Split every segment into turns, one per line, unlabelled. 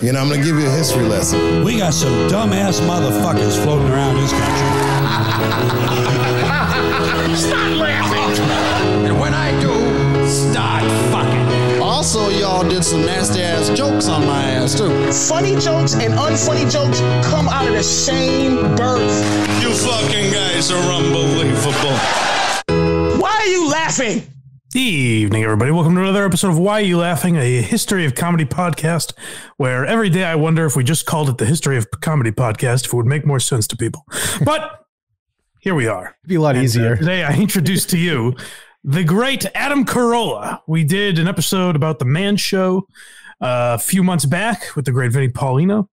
You know, I'm going to give you a history lesson.
We got some dumbass motherfuckers floating around this country.
Stop laughing! And when I do, start fucking.
Also, y'all did some nasty-ass jokes on my ass, too.
Funny jokes and unfunny jokes come out of the same birth.
You fucking guys are unbelievable.
Why are you laughing?
Evening, everybody. Welcome to another episode of Why Are You Laughing, a history of comedy podcast, where every day I wonder if we just called it the History of Comedy Podcast, if it would make more sense to people. But here we are.
It'd be a lot easier.
Today I introduce to you the great Adam Carolla. We did an episode about the Man Show a few months back with the great Vinnie Paulino.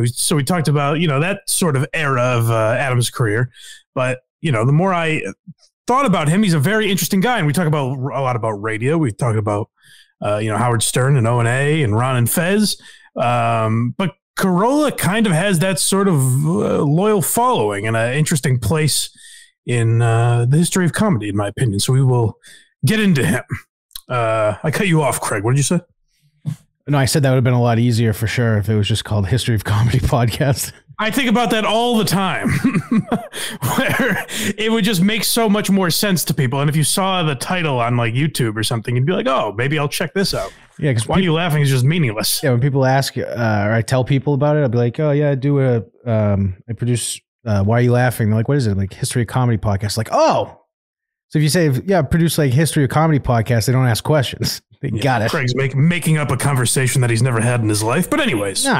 So we talked about, that sort of era of Adam's career. But, the more I thought about him, he's a very interesting guy. And we talk about a lot about radio. We talked about, Howard Stern and O&A and Ron and Fez. But Carolla kind of has that sort of loyal following and an interesting place in the history of comedy, in my opinion. So we will get into him. I cut you off, Craig. What did you say?
No, I said that would have been a lot easier for sure if it was just called History of Comedy Podcast.
I think about that all the time, where it would just make so much more sense to people. And if you saw the title on like YouTube or something, you'd be like, oh, maybe I'll check this out. Yeah, because Why Are You Laughing is just meaningless.
Yeah, when people ask or I tell people about it, I'll be like, oh, yeah, I produce Why Are You Laughing? They're like, what is it? Like History of Comedy Podcast. Like, oh. So if you say, yeah, produce like History of Comedy Podcast, they don't ask questions. They got it.
Craig's making up a conversation that he's never had in his life. But anyways.
No.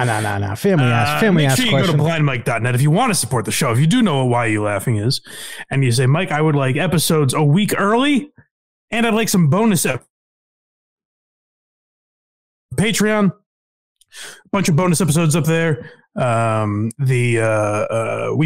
Family ask questions.
Make sure you go to blindmike.net if you want to support the show. If you do know what Why Are You Laughing is, and you say, Mike, I would like episodes a week early, and I'd like some bonus Patreon. A bunch of bonus episodes up there. We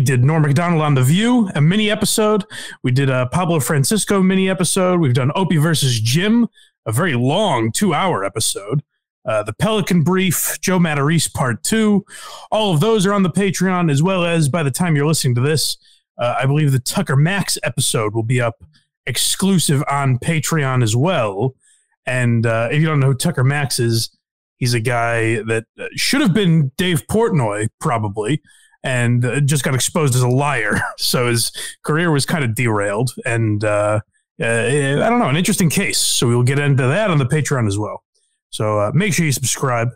did Norm Macdonald on The View, a mini episode. We did a Pablo Francisco mini episode. We've done Opie versus Jim, a very long 2-hour episode. The Pelican Brief, Joe Matarese Part 2. All of those are on the Patreon, as well as by the time you're listening to this, I believe the Tucker Max episode will be up exclusive on Patreon as well. And if you don't know who Tucker Max is, he's a guy that should have been Dave Portnoy, probably, and just got exposed as a liar. So his career was kind of derailed. And I don't know, an interesting case. So we'll get into that on the Patreon as well. So make sure you subscribe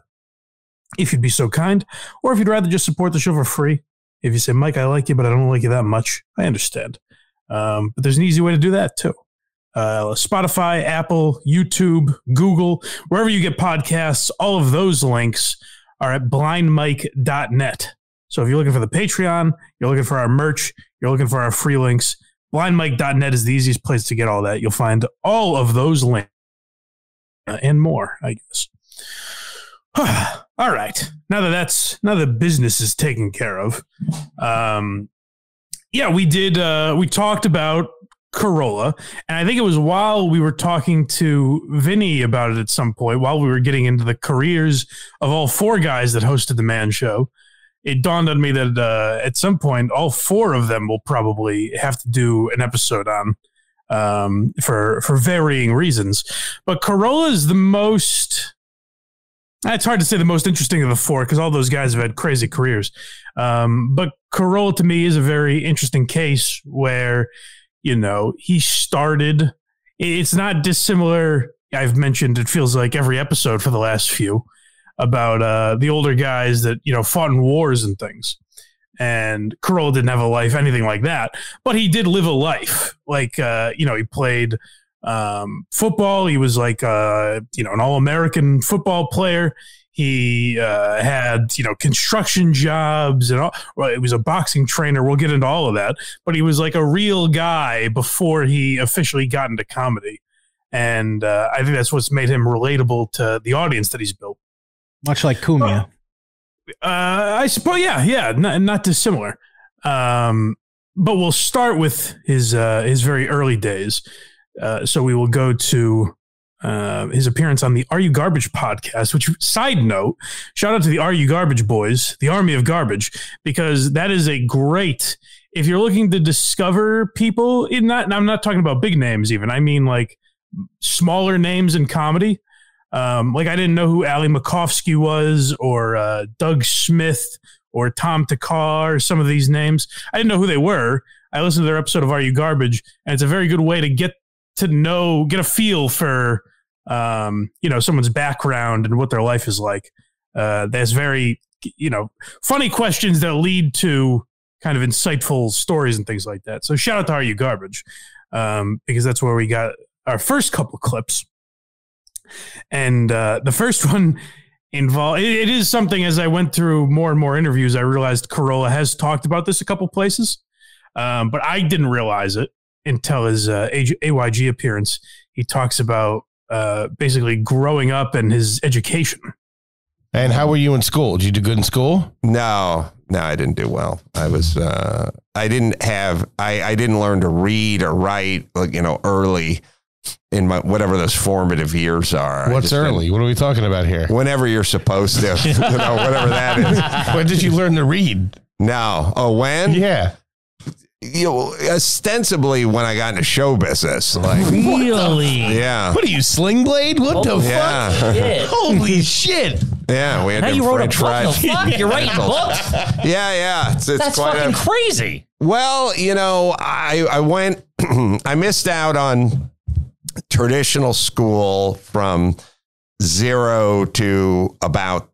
if you'd be so kind. Or if you'd rather just support the show for free. If you say, Mike, I like you, but I don't like you that much, I understand. But there's an easy way to do that, too. Spotify, Apple, YouTube, Google, wherever you get podcasts, all of those links are at blindmike.net. So if you're looking for the Patreon, you're looking for our merch, you're looking for our free links, blindmike.net is the easiest place to get all that. You'll find all of those links and more, I guess. All right. Now that business is taken care of. We talked about Carolla, and I think it was while we were talking to Vinny about it at some point, while we were getting into the careers of all four guys that hosted the Man Show, it dawned on me that at some point, all four of them will probably have to do an episode on for varying reasons. But Carolla is the most... It's hard to say the most interesting of the four because all those guys have had crazy careers. But Carolla, to me, is a very interesting case where... he started, it's not dissimilar. I've mentioned, it feels like every episode for the last few about the older guys that, fought in wars and ththings. And Carolla didn't have a life, anything like that, but he did live a life. Like, he played football. He was like, an All-American football player. He had, construction jobs and all. Well, he was a boxing trainer. We'll get into all of that. But he was like a real guy before he officially got into comedy. And I think that's what's made him relatable to the audience that he's built.
Much like Cumia.
I suppose, yeah, not dissimilar. But we'll start with his very early days. So we will go to his appearance on the Are You Garbage podcast, which, side note, shout out to the Are You Garbage boys, the Army of Garbage, because that is a great, if you're looking to discover people, I'm not talking about big names even, I mean like smaller names in comedy. Like I didn't know who Ali Makovsky was, or Doug Smith, or Tom Takar, or some of these names. I didn't know who they were. I listened to their episode of Are You Garbage, and it's a very good way to get a feel for, someone's background and what their life is like. There's very, funny questions that lead to kind of insightful stories and things like that. So shout out to Are You Garbage, because that's where we got our first couple of clips. And the first one involved, it is something, as I went through more and more interviews, I realized Carolla has talked about this a couple places, but I didn't realize it until his AYG appearance. He talks about basically growing up and his education.
And how were you in school? Did you do good in school?
No, I didn't do well. I didn't learn to read or write, early in my, whatever those formative years are.
What's early? What are we talking about here?
Whenever you're supposed to, whatever that is.
When did you learn to read?
No. Oh, when?
Yeah.
Ostensibly when I got into show business. Like,
really?
Yeah.
What are you, Sling Blade? What the fuck?
Shit.
Holy shit.
Yeah, we had
now
to
you wrote
French
a book?
fries.
The fuck? You're writing books?
Yeah. It's
That's
quite
fucking crazy.
Well, I went, I missed out on traditional school from 0 to about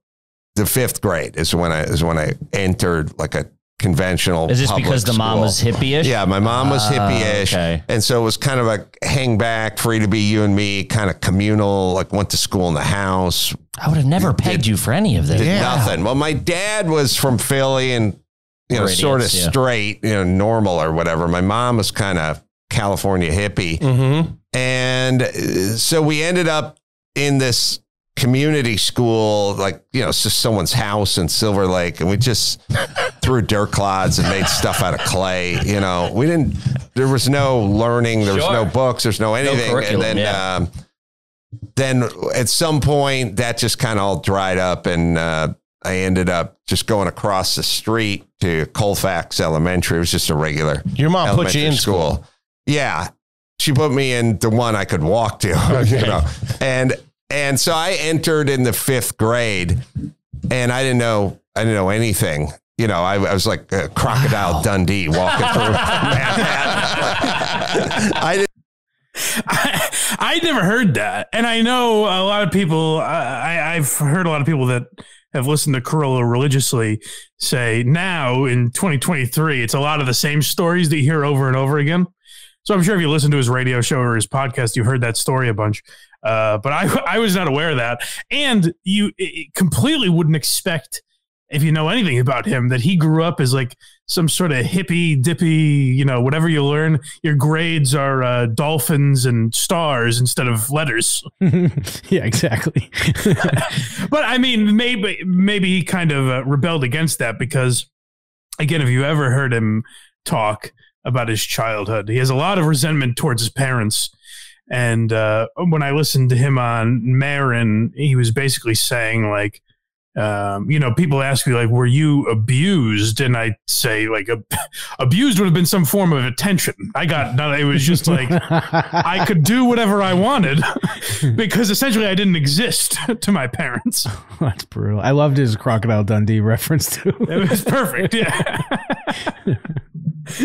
the 5th grade is when I entered like a conventional.
Is this
public
because the mom
school.
was hippie-ish?
Yeah, my mom was hippie-ish.
Okay.
And so it was kind of a hang back, free to be you and me, kind of communal, like went to school in the house.
I would have never pegged you for any of this.
Did nothing. Well, my dad was from Philly and, sort of straight, normal or whatever. My mom was kind of California hippie.
Mm-hmm.
And so we ended up in this community school, like, it's just someone's house in Silver Lake. And we just threw dirt clods and made stuff out of clay. There was no learning. There was no books. There's no anything. And then at some point that just kind of all dried up. And I ended up just going across the street to Colfax Elementary. It was just a regular.
Your mom put you in school.
Yeah. She put me in the one I could walk to,
Okay.
And so I entered in the 5th grade and I didn't know anything. I was like a Crocodile Dundee walking through Manhattan.
I never heard that. And I know a lot of people, I've heard a lot of people that have listened to Carolla religiously say now in 2023, it's a lot of the same stories that you hear over and over again. So I'm sure if you listen to his radio show or his podcast, you've heard that story a bunch. But I was not aware of that. And you completely wouldn't expect, if you know anything about him, that he grew up as like some sort of hippy dippy, whatever you learn, your grades are dolphins and stars instead of letters.
Yeah, exactly.
But I mean, maybe he kind of rebelled against that because, again, if you ever heard him talk about his childhood, he has a lot of resentment towards his parents. And when I listened to him on Marin, he was basically saying like, people ask me like, were you abused? And I say like, abused would have been some form of attention. I got none. It was just like, I could do whatever I wanted because essentially I didn't exist to my parents.
That's brutal. I loved his Crocodile Dundee reference too.
It was perfect. Yeah.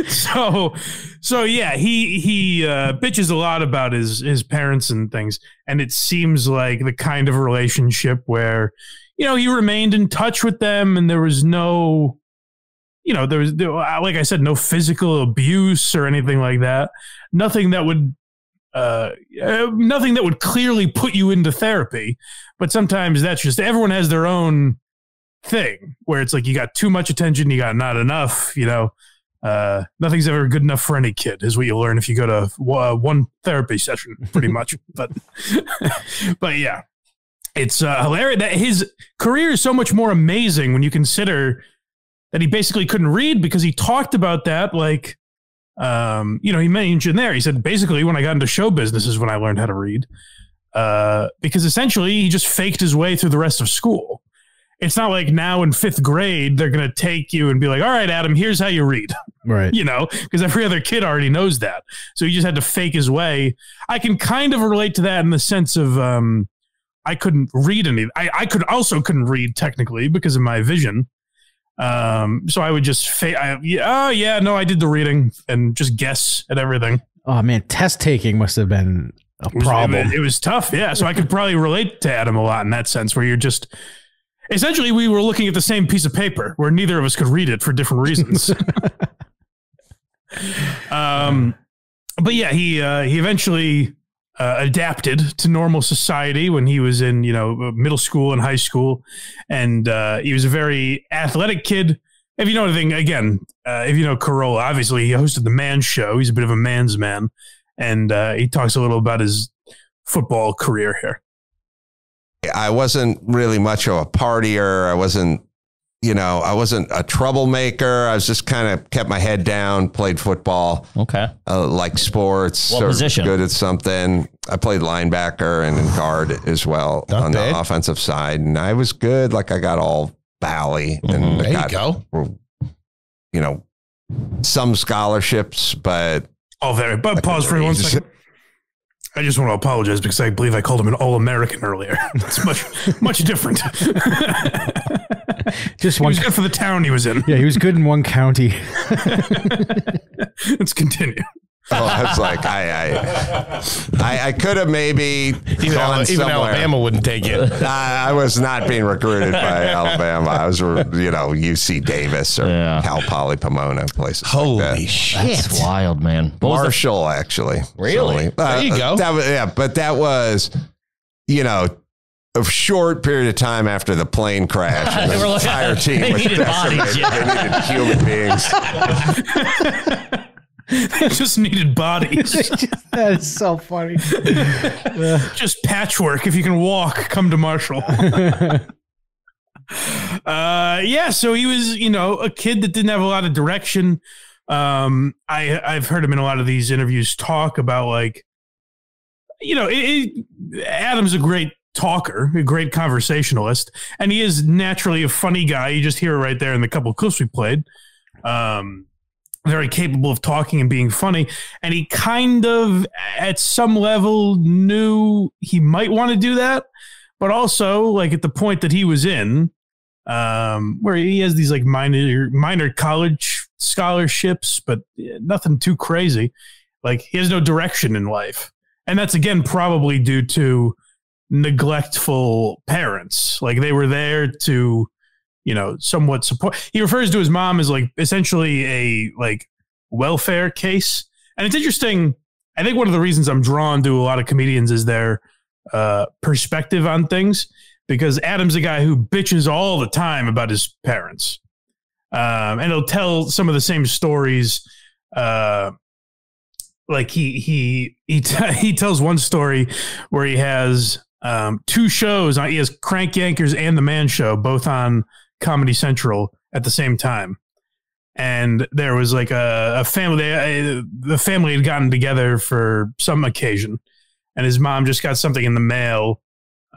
So yeah, he bitches a lot about his parents and things. And it seems like the kind of relationship where, he remained in touch with them and there was no, there was, like I said, no physical abuse or anything like that. Nothing that would clearly put you into therapy. But sometimes that's just, everyone has their own thing where it's like, you got too much attention, you got not enough, nothing's ever good enough for any kid is what you learn if you go to one therapy session, pretty much. But yeah. It's hilarious that his career is so much more amazing when you consider that he basically couldn't read because he talked about that. Like, he mentioned there, he said, basically when I got into show business is when I learned how to read, because essentially he just faked his way through the rest of school. It's not like now in 5th grade, they're going to take you and be like, all right, Adam, here's how you read.
Right.
Because every other kid already knows that. So he just had to fake his way. I can kind of relate to that in the sense of, I couldn't read any. I couldn't read technically because of my vision. So I would just I did the reading and just guess at everything.
Oh man, test taking must have been a problem.
It was tough, yeah. So I could probably relate to Adam a lot in that sense, where you're just essentially we were looking at the same piece of paper where neither of us could read it for different reasons. But yeah, he eventually adapted to normal society when he was in middle school and high school, and he was a very athletic kid. If you know anything, again, if you know Carolla, obviously he hosted the Man Show. He's a bit of a man's man, and he talks a little about his football career here.
I wasn't really much of a partier. I wasn't a troublemaker. I was just kind of kept my head down, played football.
Okay.
Like sports.
What position?
Good at something. I played linebacker and guard as well on the offensive side. And I was good. Like I got all Valley. And
there you go.
Some scholarships, but.
But pause for 1 second. I just want to apologize because I believe I called him an All-American earlier. It's much different. He was good for the town he was in.
Yeah, he was good in one county.
Let's continue.
Oh, I was like, I could have maybe
even Alabama wouldn't take it.
I was not being recruited by Alabama. I was, UC Davis or Cal Poly Pomona, places.
Holy
like that.
shit!
That's wild, man.
Marshall, actually.
Really?
There
you go.
But that was, a short period of time after the plane crash. And the entire team was decimated. They needed human beings.
They just needed bodies.
That is so funny.
Just patchwork. If you can walk, come to Marshall. So he was, a kid that didn't have a lot of direction. I've heard him in a lot of these interviews talk about Adam's a great talker, a great conversationalist, and he is naturally a funny guy. You just hear it right there in the couple of clips we played. Very capable of talking and being funny. And he kind of, at some level, knew he might want to do that. But also, at the point that he was in, where he has these minor college scholarships, but nothing too crazy. He has no direction in life. And that's, again, probably due to neglectful parents. They were there to somewhat support. He refers to his mom as essentially a welfare case. And it's interesting. I think one of the reasons I'm drawn to a lot of comedians is their perspective on things, because Adam's a guy who bitches all the time about his parents. And he'll tell some of the same stories. He tells one story where he has two shows. He has Crank Yankers and The Man Show, both on Comedy Central at the same time. And there was a family, the family had gotten together for some occasion, and his mom just got something in the mail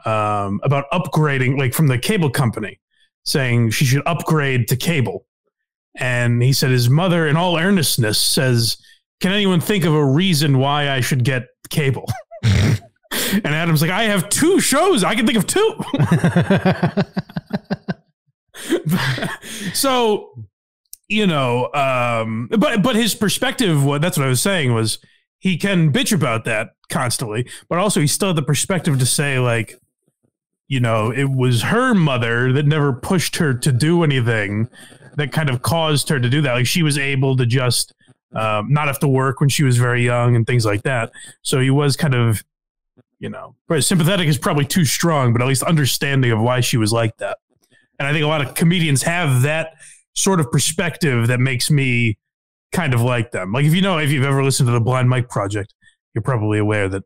about upgrading, from the cable company, saying she should upgrade to cable. And he said his mother, in all earnestness, says, "Can anyone think of a reason why I should get cable?" And Adam's like, "I have two shows. I can think of two." So, but his perspective, that's what I was saying, was he can bitch about that constantly, but also he still had the perspective to say, it was her mother that never pushed her to do anything that kind of caused her to do that. She was able to just not have to work when she was very young and things like that. So he was kind of, sympathetic is probably too strong, but at least understanding of why she was like that. And I think a lot of comedians have that sort of perspective that makes me kind of like them. If you've ever listened to the Blind Mike Project, you're probably aware that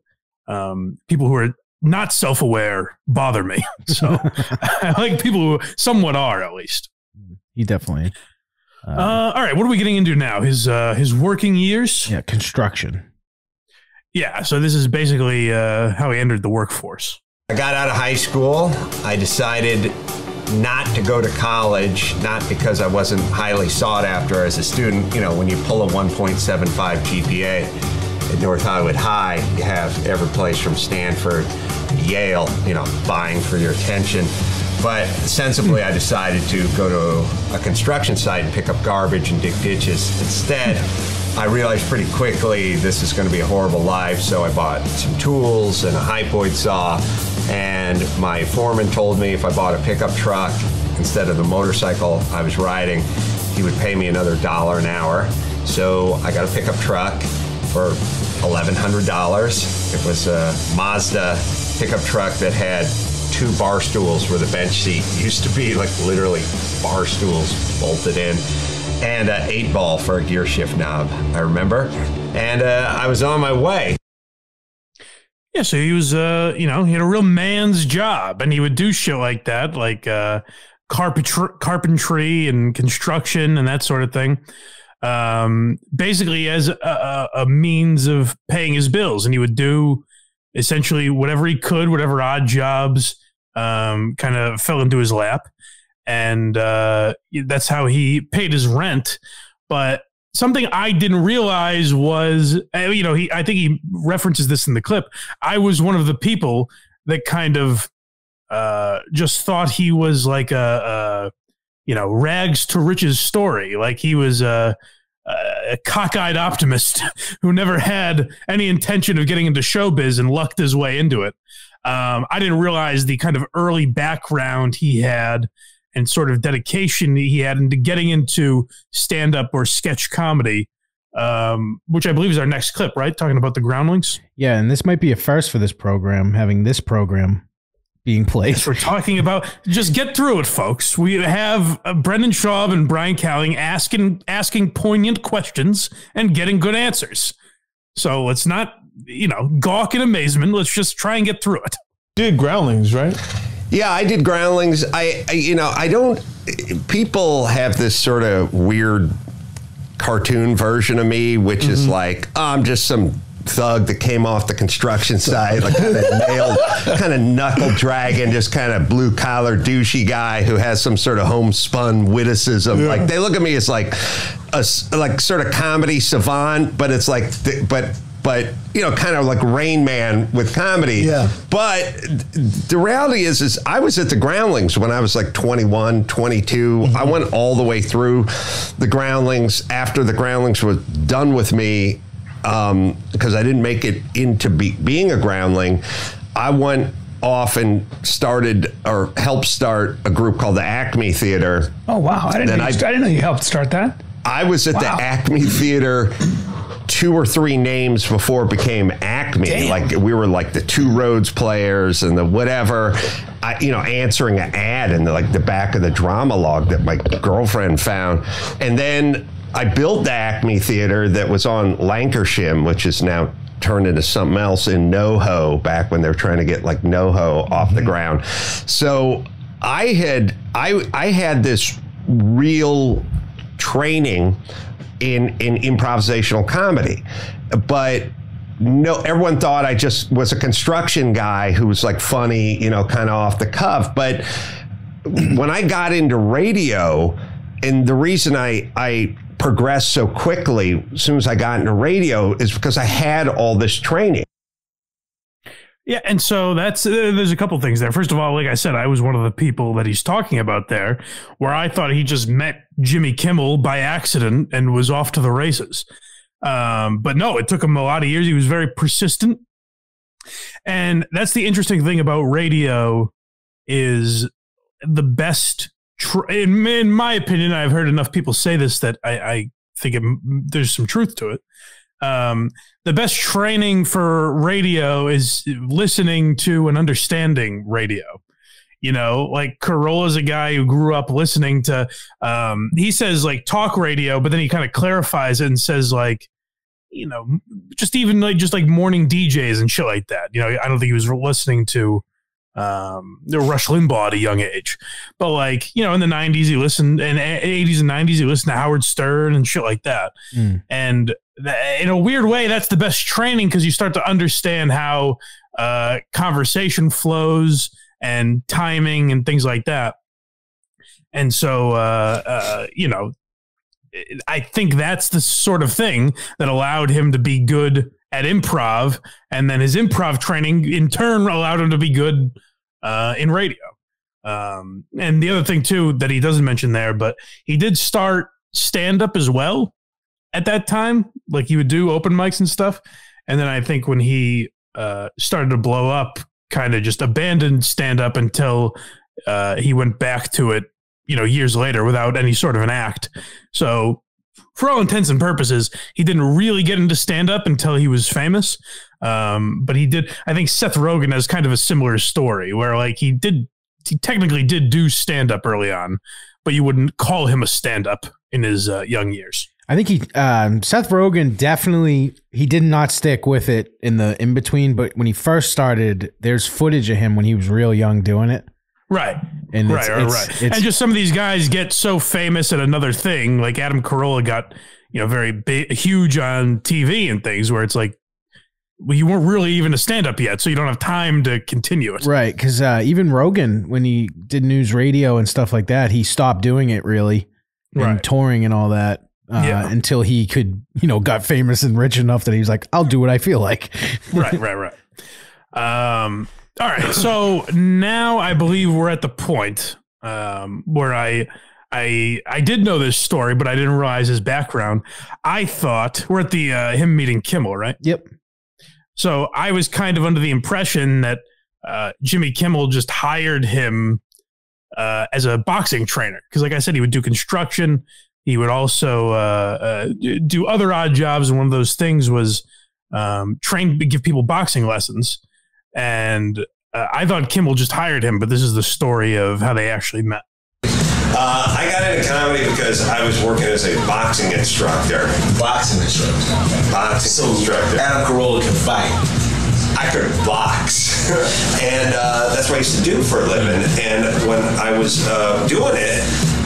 people who are not self-aware bother me. So I like people who somewhat are, at least.
He definitely.
All right, what are we getting into now? His working years?
Yeah, construction.
Yeah, so this is basically how he entered the workforce.
I got out of high school. I decided not to go to college, not because I wasn't highly sought after as a student. When you pull a 1.75 GPA at North Hollywood High, you have every place from Stanford, Yale, vying for your attention. But sensibly, I decided to go to a construction site and pick up garbage and dig ditches. Instead, I realized pretty quickly this is going to be a horrible life, so I bought some tools and a hypoid saw. And my foreman told me if I bought a pickup truck instead of the motorcycle I was riding, he would pay me another $1 an hour. So I got a pickup truck for $1,100. It was a Mazda pickup truck that had 2 bar stools where the bench seat used to be, like literally bar stools bolted in, and an 8-ball for a gear shift knob, I remember. And I was on my way.
Yeah, so he was, he had a real man's job, and he would do shit like that, like carpentry and construction and that sort of thing. Basically as a means of paying his bills, and he would do essentially whatever he could, whatever odd jobs kind of fell into his lap, and that's how he paid his rent. But something I didn't realize was, I think he references this in the clip. I was one of the people that kind of just thought he was like a rags to riches story. Like he was a cockeyed optimist who never had any intention of getting into showbiz and lucked his way into it. I didn't realize the kind of early background he had and sort of dedication he had into getting into stand-up or sketch comedy, which I believe is our next clip, right? Talking about the Groundlings.
Yeah, and this might be a first for this program, having this program being played.
Yes, we're talking about, just get through it, folks. We have Brendan Schaub and Brian Cowling asking poignant questions and getting good answers. So let's not, gawk in amazement. Let's just try and get through it.
Did Groundlings, right?
Yeah, I did Groundlings. I don't, people have this sort of weird cartoon version of me, which is like, I'm just some thug that came off the construction site, like kind of knuckle dragging, just kind of blue collar douchey guy who has some sort of homespun witticism. Yeah. Like they look at me as like a sort of comedy savant, but it's like, but kind of like Rain Man with comedy. Yeah. But the reality is I was at the Groundlings when I was like 21, 22. I went all the way through the Groundlings. After the Groundlings was done with me, because I didn't make it into being a Groundling, I went off and helped start a group called the Acme Theater.
Oh, wow. I didn't know you helped start that.
I was at the Acme Theater 2 or 3 names before it became Acme. Damn. Like we were like the Two Roads Players and the whatever, answering an ad in the back of the drama log that my girlfriend found. And then I built the Acme Theater that was on Lancashire, which is now turned into something else in NoHo, back when they were trying to get like NoHo off the ground. So I had this real training in improvisational comedy, but no, everyone thought I just was a construction guy who was like funny, kind of off the cuff. But when I got into radio, and the reason I progressed so quickly as soon as I got into radio is because I had all this training.
Yeah, and so there's a couple things there. First of all, like I said, I was one of the people that he's talking about there, where I thought he just met Jimmy Kimmel by accident and was off to the races. But no, it took him a lot of years. He was very persistent. And that's the interesting thing about radio is the best, in my opinion, I've heard enough people say this that I think there's some truth to it. The best training for radio is listening to and understanding radio. Like Carolla's a guy who grew up listening to, he says like talk radio, but then he kind of clarifies it and says like, just even like morning DJs and shit like that. I don't think he was listening to Rush Limbaugh at a young age, but like, in the 90s he listened, and 80s and 90s he listened to Howard Stern and shit like that. And in a weird way, that's the best training, because you start to understand how conversation flows and timing and things like that. And so, I think that's the sort of thing that allowed him to be good at improv, and then his improv training in turn allowed him to be good in radio. And the other thing too that he doesn't mention there, but he did start stand-up as well at that time. Like he would do open mics and stuff. And then I think when he started to blow up, kind of just abandoned stand-up until he went back to it, years later without any sort of an act. So for all intents and purposes, he didn't really get into stand-up until he was famous. But he did. I think Seth Rogen has kind of a similar story where like he technically did do stand-up early on, but you wouldn't call him a stand-up in his young years.
I think Seth Rogen definitely, he did not stick with it in between, but when he first started, there's footage of him when he was real young doing it.
Right.
And
right. And just some of these guys get so famous at another thing, like Adam Carolla got, very big, huge on TV and things where it's like, well, you weren't really even a stand-up yet, so you don't have time to continue it.
Right, because even Rogan, when he did news radio and stuff like that, he stopped doing it really, and touring and all that, until he could, got famous and rich enough that he was like, I'll do what I feel like.
Right. All right, so now I believe we're at the point where I did know this story, but I didn't realize his background. I thought we're at the him meeting Kimmel, right?
Yep.
So I was kind of under the impression that Jimmy Kimmel just hired him as a boxing trainer. Because like I said, he would do construction. He would also do other odd jobs. And one of those things was give people boxing lessons. And I thought Kimmel just hired him, but this is the story of how they actually met.
I got into comedy because I was working as a boxing instructor.
Boxing instructor. Adam Carolla can fight.
I could box. And that's what I used to do for a living. And when I was doing it,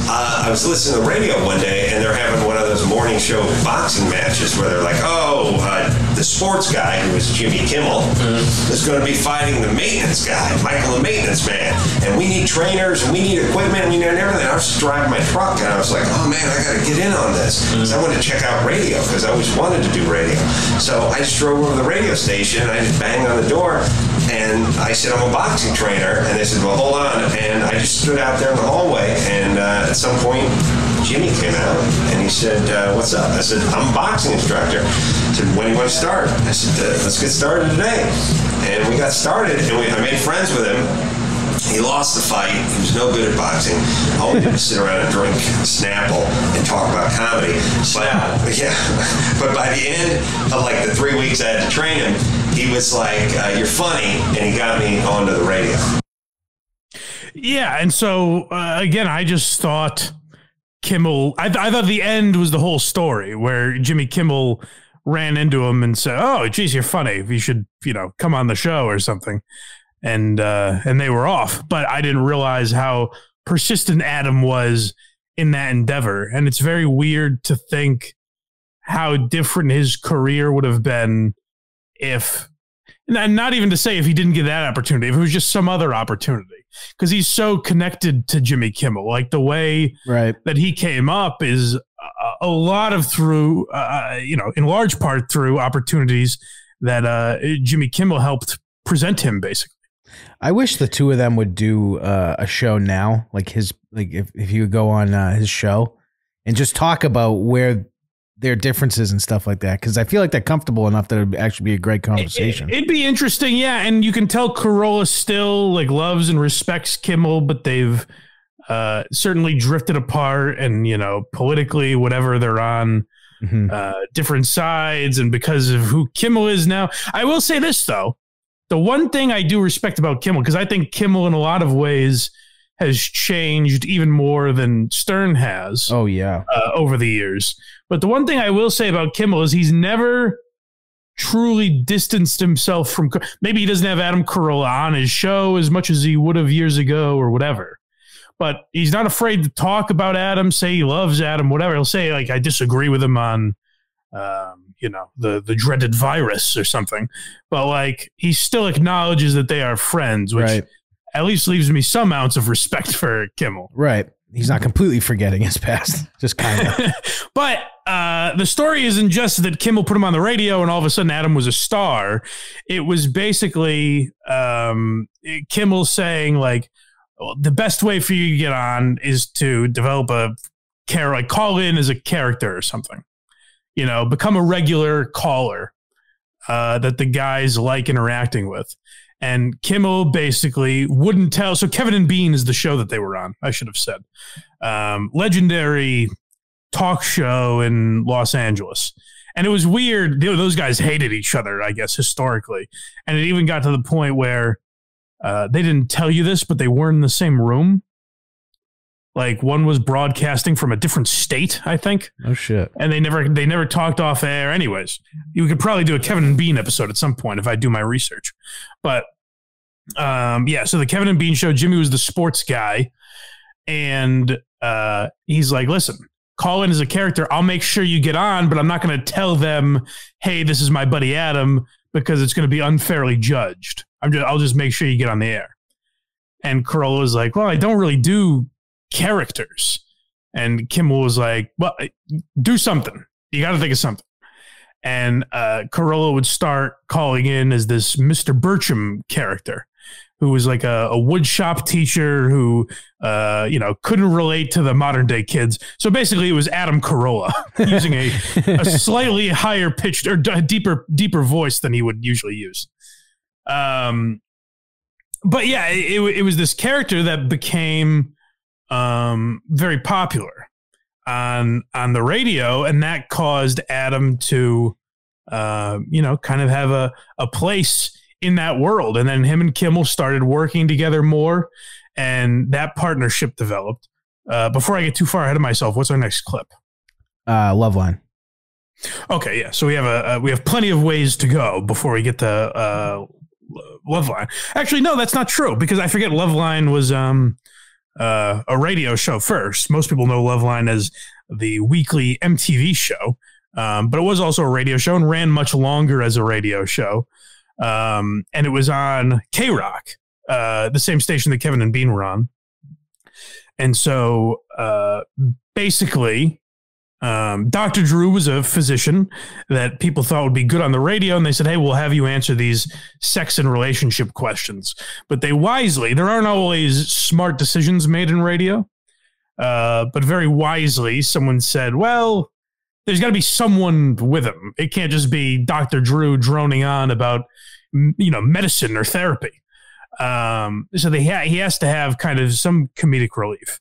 I was listening to the radio one day, and they're having one of those morning show boxing matches where they're like, the sports guy, who was Jimmy Kimmel, is going to be fighting the maintenance guy, Michael the maintenance man. And we need trainers, and we need equipment, and we need everything. I was just driving my truck, and I was like, oh man, I got to get in on this. Because I wanted to check out radio, because I always wanted to do radio. So I just drove over to the radio station, and I just banged on the door, and I said, I'm a boxing trainer. And they said, well, hold on. And I just stood out there in the hallway, and at some point, Jimmy came out, and he said, what's up? I said, I'm a boxing instructor. He said, when do you want to start? I said, let's get started today. And we got started, and I made friends with him. He lost the fight. He was no good at boxing. All we did was sit around and drink Snapple and talk about comedy. But by the end of like the 3 weeks I had to train him, he was like, you're funny, and he got me onto the radio.
Yeah, and so, again, I just thought Kimmel, I thought the end was the whole story, where Jimmy Kimmel ran into him and said, oh, geez, you're funny. You should, come on the show or something. And they were off. But I didn't realize how persistent Adam was in that endeavor. And it's very weird to think how different his career would have been if, and not even to say if he didn't get that opportunity, if it was just some other opportunity. Because he's so connected to Jimmy Kimmel. Like the way that he came up is a lot of through, in large part through opportunities that Jimmy Kimmel helped present him, basically.
I wish the two of them would do a show now, like if you would go on his show and just talk about where their differences and stuff like that, because I feel like they're comfortable enough that it would actually be a great conversation.
It'd be interesting, yeah, and you can tell Carolla still loves and respects Kimmel, but they've certainly drifted apart, and politically, whatever they're on, different sides, and because of who Kimmel is now. I will say this though, the one thing I do respect about Kimmel, because I think Kimmel in a lot of ways has changed even more than Stern has.
Oh yeah,
over the years. But the one thing I will say about Kimmel is he's never truly distanced himself from, maybe he doesn't have Adam Carolla on his show as much as he would have years ago or whatever, but he's not afraid to talk about Adam, say he loves Adam, whatever. He'll say I disagree with him on, the dreaded virus or something, but he still acknowledges that they are friends, which at least leaves me some ounce of respect for Kimmel.
Right. he's not completely forgetting his past, just kind of.
But the story isn't just that Kimmel put him on the radio and all of a sudden Adam was a star. It was basically Kimmel saying like, the best way for you to get on is to develop a like call in as a character or something, you know, become a regular caller that the guys like interacting with. And Kimmel basically wouldn't tell. So Kevin and Bean is the show that they were on, I should have said. Legendary talk show in Los Angeles. And it was weird. Those guys hated each other, I guess, historically. And it even got to the point where they didn't tell you this, but they were in the same room. Like one was broadcasting from a different state, I think.
Oh shit!
And they never talked off air. Anyways, you could probably do a Kevin and Bean episode at some point if I do my research. But yeah, so the Kevin and Bean show, Jimmy was the sports guy, and he's like, "Listen, call in as a character. I'll make sure you get on, but I'm not going to tell them, hey, this is my buddy Adam, because it's going to be unfairly judged. I'll just make sure you get on the air." And Carolla was like, "Well, I don't really do characters." And Kimmel was like, "Well, do something. You got to think of something." And Carolla would start calling in as this Mr. Burcham character, who was like a woodshop teacher who, couldn't relate to the modern day kids. So basically it was Adam Carolla using a slightly higher pitched or deeper voice than he would usually use. But yeah, it was this character that became very popular on the radio, and that caused Adam to kind of have a place in that world. And then him and Kimmel started working together more, and that partnership developed. Before I get too far ahead of myself, what's our next clip?
Loveline.
Okay, yeah. So we have plenty of ways to go before we get to Loveline. Actually, no, that's not true, because I forget Loveline was a radio show first. Most people know Loveline as the weekly MTV show, but it was also a radio show and ran much longer as a radio show. And it was on K-Rock, the same station that Kevin and Bean were on. And so basically, Dr. Drew was a physician that people thought would be good on the radio. And they said, hey, we'll have you answer these sex and relationship questions. But there aren't always smart decisions made in radio. But very wisely, someone said, well, there's got to be someone with him. It can't just be Dr. Drew droning on about, medicine or therapy. So he has to have kind of some comedic relief.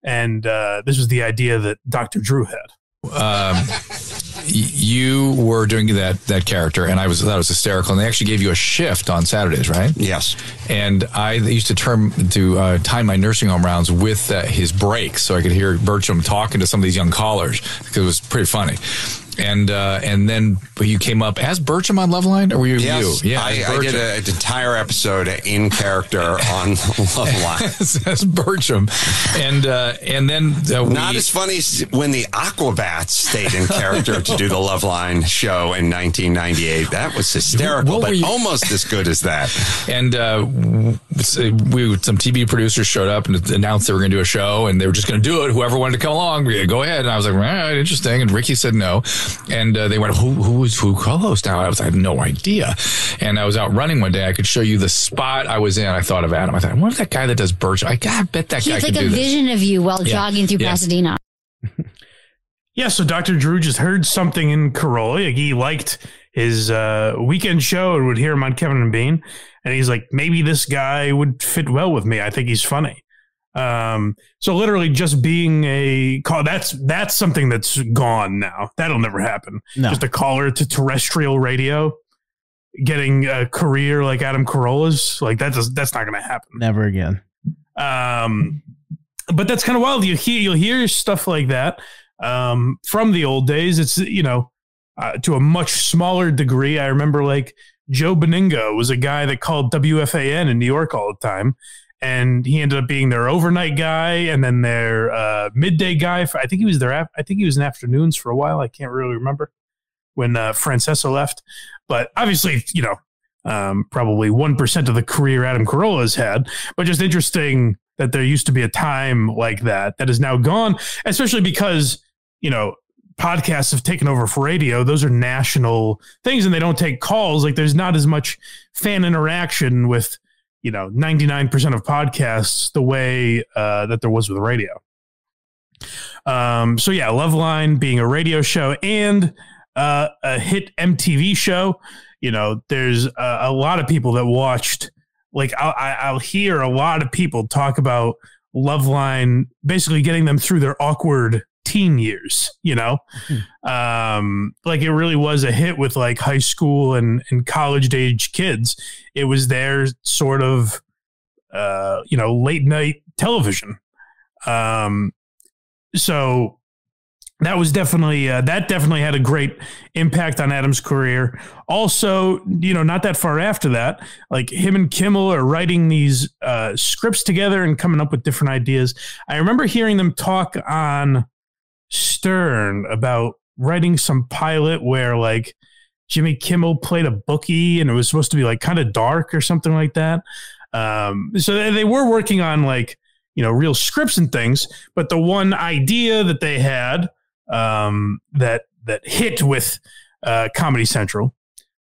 And this was the idea that Dr. Drew had.
You were doing that character, and that was hysterical. And they actually gave you a shift on Saturdays, right?
Yes.
And I used to time my nursing home rounds with his breaks, so I could hear Burcham talking to some of these young callers, because it was pretty funny. And then you came up as Burcham on Loveline, or were you?
Yes,
you? Yeah,
I did an entire episode in character on Loveline
as Burcham, and then
not as funny as when the Aquabats stayed in character to do the Loveline show in 1998. That was hysterical, but almost as good as that.
And some TV producers showed up and announced they were going to do a show, and they were just going to do it. Whoever wanted to come along, go ahead. And I was like, all right, interesting. And Ricky said no. And they went, who co-host now? I had no idea. And I was out running one day. I could show you the spot I was in. I thought of Adam. I thought, I wonder if that guy that does Burcham, I bet that guy could do this.
He had like a vision of you while jogging through Pasadena.
Yeah, so Dr. Drew just heard something in Carolla. Like, he liked his weekend show and would hear him on Kevin and Bean. And he's like, maybe this guy would fit well with me. I think he's funny. So literally just being a call, that's something that's gone now. That'll never happen. No. Just a caller to terrestrial radio, getting a career like Adam Carolla's, like that's not going to happen.
Never again.
But that's kind of wild. You'll hear stuff like that from the old days. It's, to a much smaller degree. I remember like Joe Beningo was a guy that called WFAN in New York all the time. And he ended up being their overnight guy and then their midday guy. I think he was in afternoons for a while. I can't really remember when Francesa left. But obviously, probably 1% of the career Adam Carolla has had. But just interesting that there used to be a time like that is now gone, especially because, podcasts have taken over for radio. Those are national things and they don't take calls. Like there's not as much fan interaction with, 99% of podcasts the way that there was with radio. So yeah, Loveline being a radio show and a hit MTV show, there's a lot of people that watched, like I'll hear a lot of people talk about Loveline basically getting them through their awkward teen years, like it really was a hit with like high school and college age kids. It was their sort of, late night television. So that was definitely, that definitely had a great impact on Adam's career. Also, not that far after that, like him and Kimmel are writing these scripts together and coming up with different ideas. I remember hearing them talk on Stern about writing some pilot where like Jimmy Kimmel played a bookie and it was supposed to be like kind of dark or something like that. So they were working on like, real scripts and things, but the one idea that they had that hit with Comedy Central,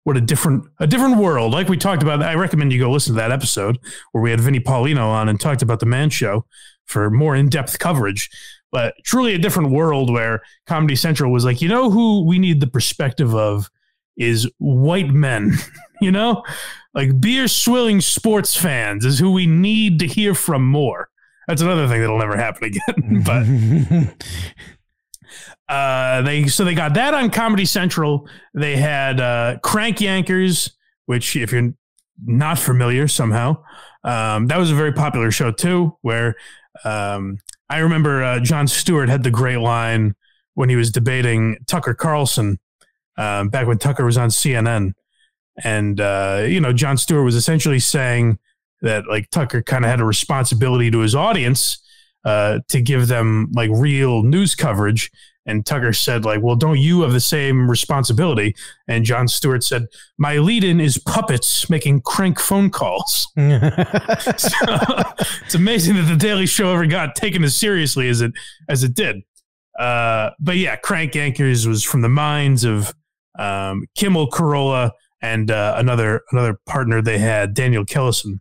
what a different world. Like we talked about, I recommend you go listen to that episode where we had Vinnie Paulino on and talked about the Man Show for more in-depth coverage. But truly a different world where Comedy Central was like, who we need the perspective of is white men, like beer swilling sports fans is who we need to hear from more. That's another thing that'll never happen again. But they got that on Comedy Central. They had Crank Yankers, which if you're not familiar somehow, that was a very popular show too, where I remember Jon Stewart had the great line when he was debating Tucker Carlson back when Tucker was on CNN. And, Jon Stewart was essentially saying that like Tucker kind of had a responsibility to his audience to give them like real news coverage. And Tucker said like, well, don't you have the same responsibility? And Jon Stewart said, my lead-in is puppets making crank phone calls. So, it's amazing that the Daily Show ever got taken as seriously as it did. But yeah, Crank Yankers was from the minds of Kimmel, Carolla, and another partner they had, Daniel Kellison.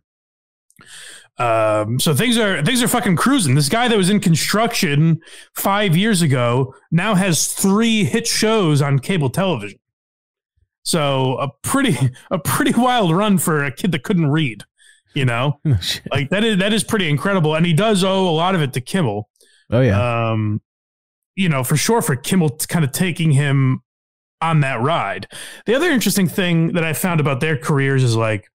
So things are fucking cruising. This guy that was in construction 5 years ago now has 3 hit shows on cable television. So a pretty wild run for a kid that couldn't read, like that is pretty incredible. And he does owe a lot of it to Kimmel.
Oh yeah.
For sure for Kimmel kind of taking him on that ride. The other interesting thing that I found about their careers is like,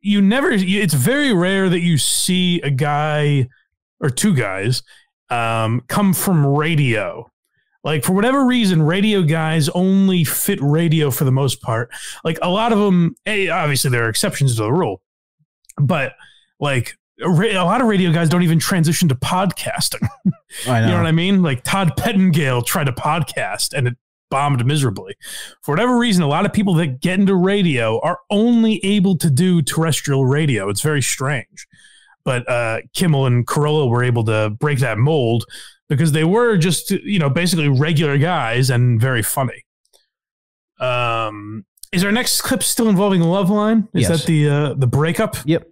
it's very rare that you see a guy or two guys come from radio. Like for whatever reason, radio guys only fit radio for the most part. Like a lot of them, obviously there are exceptions to the rule, but like a lot of radio guys don't even transition to podcasting.
I know.
You know what I mean? Like Todd Pettingale tried to podcast and it bombed miserably. For whatever reason, a lot of people that get into radio are only able to do terrestrial radio. It's very strange. But Kimmel and Carolla were able to break that mold because they were just, basically regular guys and very funny. Is our next clip still involving Loveline? Is that the breakup?
Yep.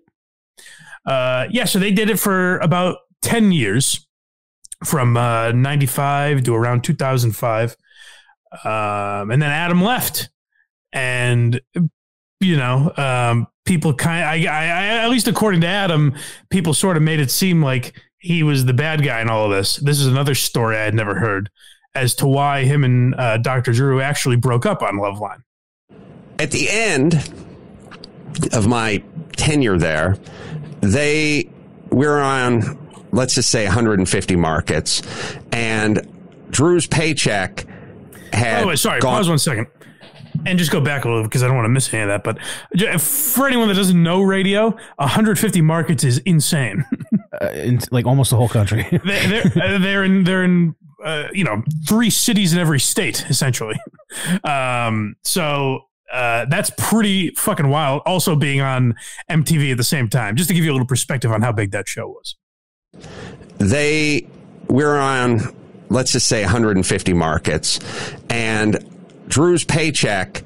So they did it for about 10 years from 95 to around 2005. And then Adam left, and people I at least according to Adam, people sort of made it seem like he was the bad guy in all of this. This is another story I had never heard as to why him and Dr. Drew actually broke up on Loveline.
At the end of my tenure there, we're on, let's just say 150 markets, and Drew's paycheck had
pause 1 second and just go back a little because I don't want to miss any of that. But for anyone that doesn't know radio, 150 markets is insane.
In like almost the whole country.
they're in 3 cities in every state, essentially. So that's pretty fucking wild. Also being on MTV at the same time, just to give you a little perspective on how big that show was.
We're on, let's just say 150 markets, and Drew's paycheck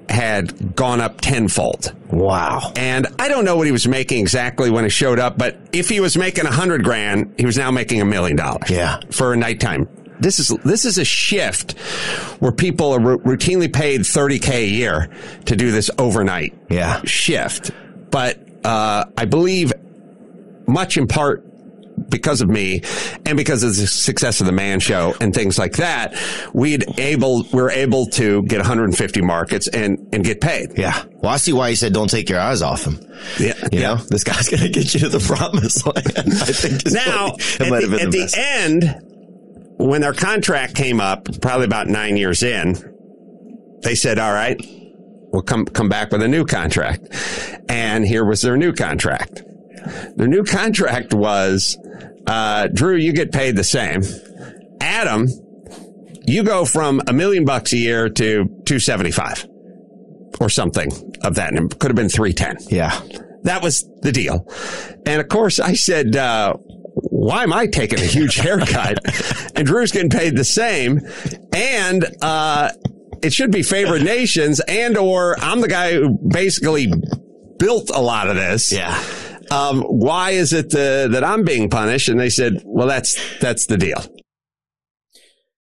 had gone up tenfold.
Wow.
And I don't know what he was making exactly when he showed up, but if he was making $100,000, he was now making $1 million.
Yeah.
For a nighttime. This is a shift where people are routinely paid $30K a year to do this overnight shift. But I believe much in part because of me and because of the success of the Man Show and things like that, we're able to get 150 markets and get paid.
Yeah. Well, I see why you said don't take your eyes off him.
Yeah.
You know, this guy's going to get you to the promised land. I think
now, at the end, when their contract came up, probably about 9 years in, they said, all right, we'll come back with a new contract. And here was their new contract. Their new contract was, Drew, you get paid the same. Adam, you go from $1 million a year to 275 or something of that. And it could have been 310.
Yeah.
That was the deal. And of course I said, why am I taking a huge haircut? And Drew's getting paid the same. And, it should be favored nations or I'm the guy who basically built a lot of this.
Yeah.
Why is it that I'm being punished? And they said, well, that's the deal.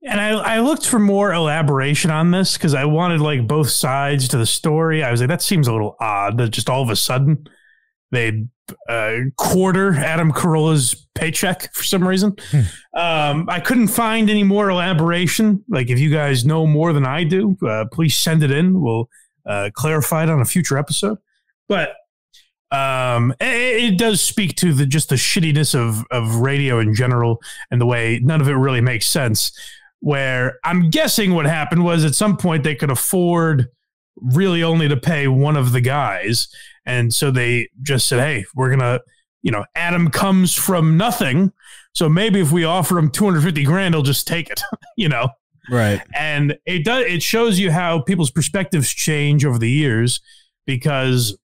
And I looked for more elaboration on this because I wanted like both sides to the story. I was like, that seems a little odd that just all of a sudden they'd quarter Adam Carolla's paycheck for some reason. I couldn't find any more elaboration. Like if you guys know more than I do, please send it in. We'll clarify it on a future episode. But it does speak to just the shittiness of radio in general and the way none of it really makes sense. Where I'm guessing what happened was at some point they could afford really only to pay one of the guys. And so they just said, hey, we're going to, Adam comes from nothing. So maybe if we offer him $250,000, he'll just take it,
Right.
And it shows you how people's perspectives change over the years because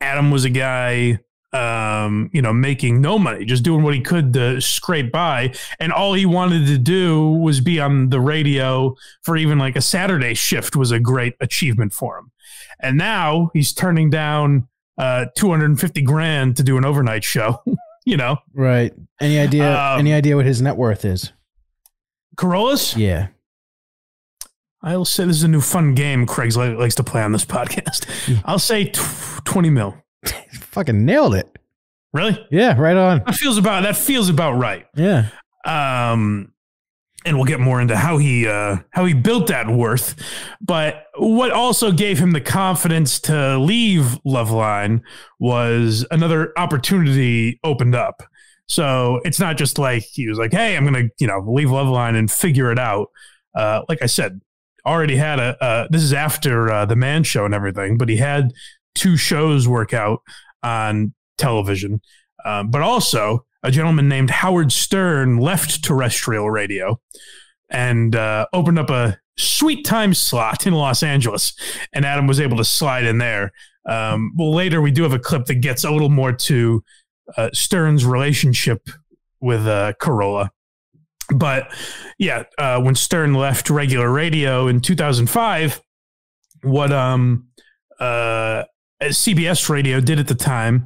Adam was a guy, making no money, just doing what he could to scrape by. And all he wanted to do was be on the radio for even like a Saturday shift was a great achievement for him. And now he's turning down $250,000 to do an overnight show,
Right. Any idea what his net worth is?
Carolla's?
Yeah.
I'll say this is a new fun game Craig likes to play on this podcast. I'll say 20 mil.
Fucking nailed it.
Really?
Yeah, right on.
That feels about right.
Yeah.
And we'll get more into how he built that worth. But what also gave him the confidence to leave Loveline was another opportunity opened up. So it's not just like he was like, hey, I'm going to, leave Loveline and figure it out. Like I said, already had this is after the Man Show and everything, but he had 2 shows work out on television. But also a gentleman named Howard Stern left terrestrial radio and opened up a sweet time slot in Los Angeles. And Adam was able to slide in there. Well, later we do have a clip that gets a little more to Stern's relationship with Carolla. But yeah, when Stern left regular radio in 2005, what CBS radio did at the time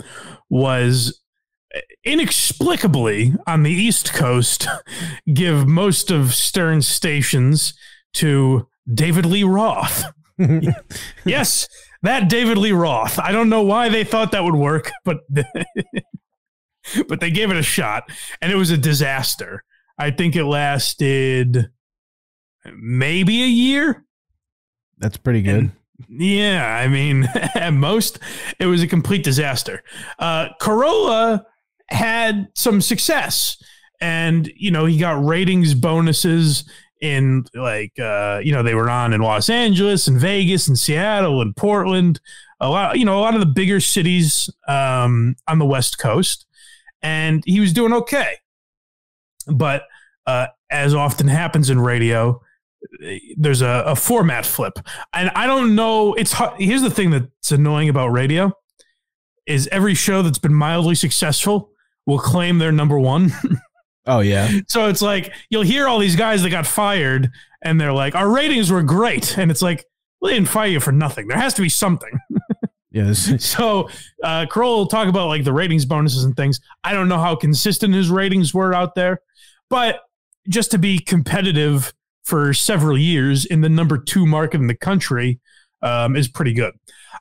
was inexplicably on the East Coast give most of Stern's stations to David Lee Roth. Yes, that David Lee Roth. I don't know why they thought that would work, but they gave it a shot, and it was a disaster. I think it lasted maybe a year.
That's pretty good.
And yeah, I mean, at most, it was a complete disaster. Carolla had some success, and he got ratings bonuses in they were on in Los Angeles and Vegas and Seattle and Portland, a lot of the bigger cities on the West Coast, and he was doing okay. But as often happens in radio, there's a format flip, and I don't know. It's hard. Here's the thing that's annoying about radio is every show that's been mildly successful will claim they're number one.
Oh yeah.
So it's like you'll hear all these guys that got fired, and they're like, "Our ratings were great," and it's like, "Well, they didn't fire you for nothing. There has to be something."
Yes.
So Carolla will talk about like the ratings bonuses and things. I don't know how consistent his ratings were out there, but just to be competitive for several years in the number 2 market in the country is pretty good.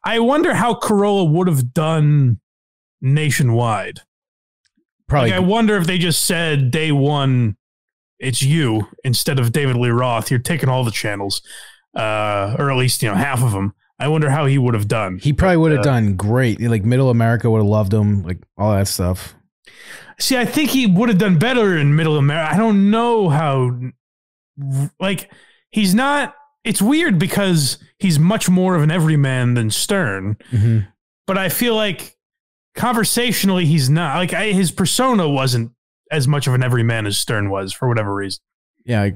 I wonder how Carolla would have done nationwide.
Probably.
Like, I wonder if they just said day one, it's you instead of David Lee Roth. You're taking all the channels, or at least half of them. I wonder how he would have done.
He probably would have done great. Like Middle America would have loved him, like all that stuff.
See, I think he would have done better in Middle America. I don't know how. Like, he's not. It's weird because he's much more of an everyman than Stern.
Mm-hmm.
But I feel like conversationally, he's not. Like, his persona wasn't as much of an everyman as Stern was for whatever reason.
Yeah,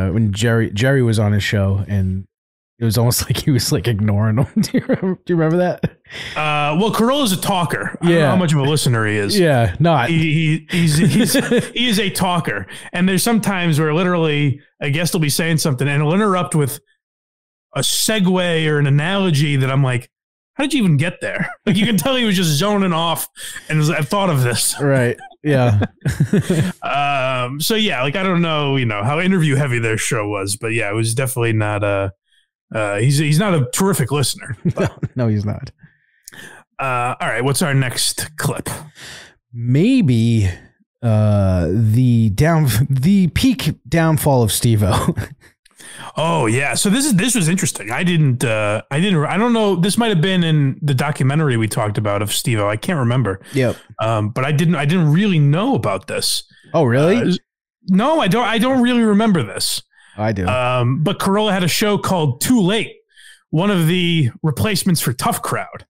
when Jerry was on his show, and it was almost like he was like ignoring him. Do you remember that?
Well, Carolla's a talker. I don't know how much of a listener he is.
Yeah, no,
he is a talker, and there's some times where literally a guest will be saying something and he'll interrupt with a segue or an analogy that I'm like, how did you even get there? Like, you can tell he was just zoning off and was, I thought of this.
Right. Yeah.
So yeah, like, I don't know, how interview heavy their show was, but yeah, it was definitely not he's not a terrific listener.
No, he's not.
All right, what's our next clip?
Maybe the peak downfall of Steve-O.
Oh yeah, so this was interesting. I don't know. This might have been in the documentary we talked about of Steve-O. I can't remember.
Yep.
But I didn't really know about this.
Oh really?
No, I don't really remember this.
I do.
But Carolla had a show called Too Late, one of the replacements for Tough Crowd.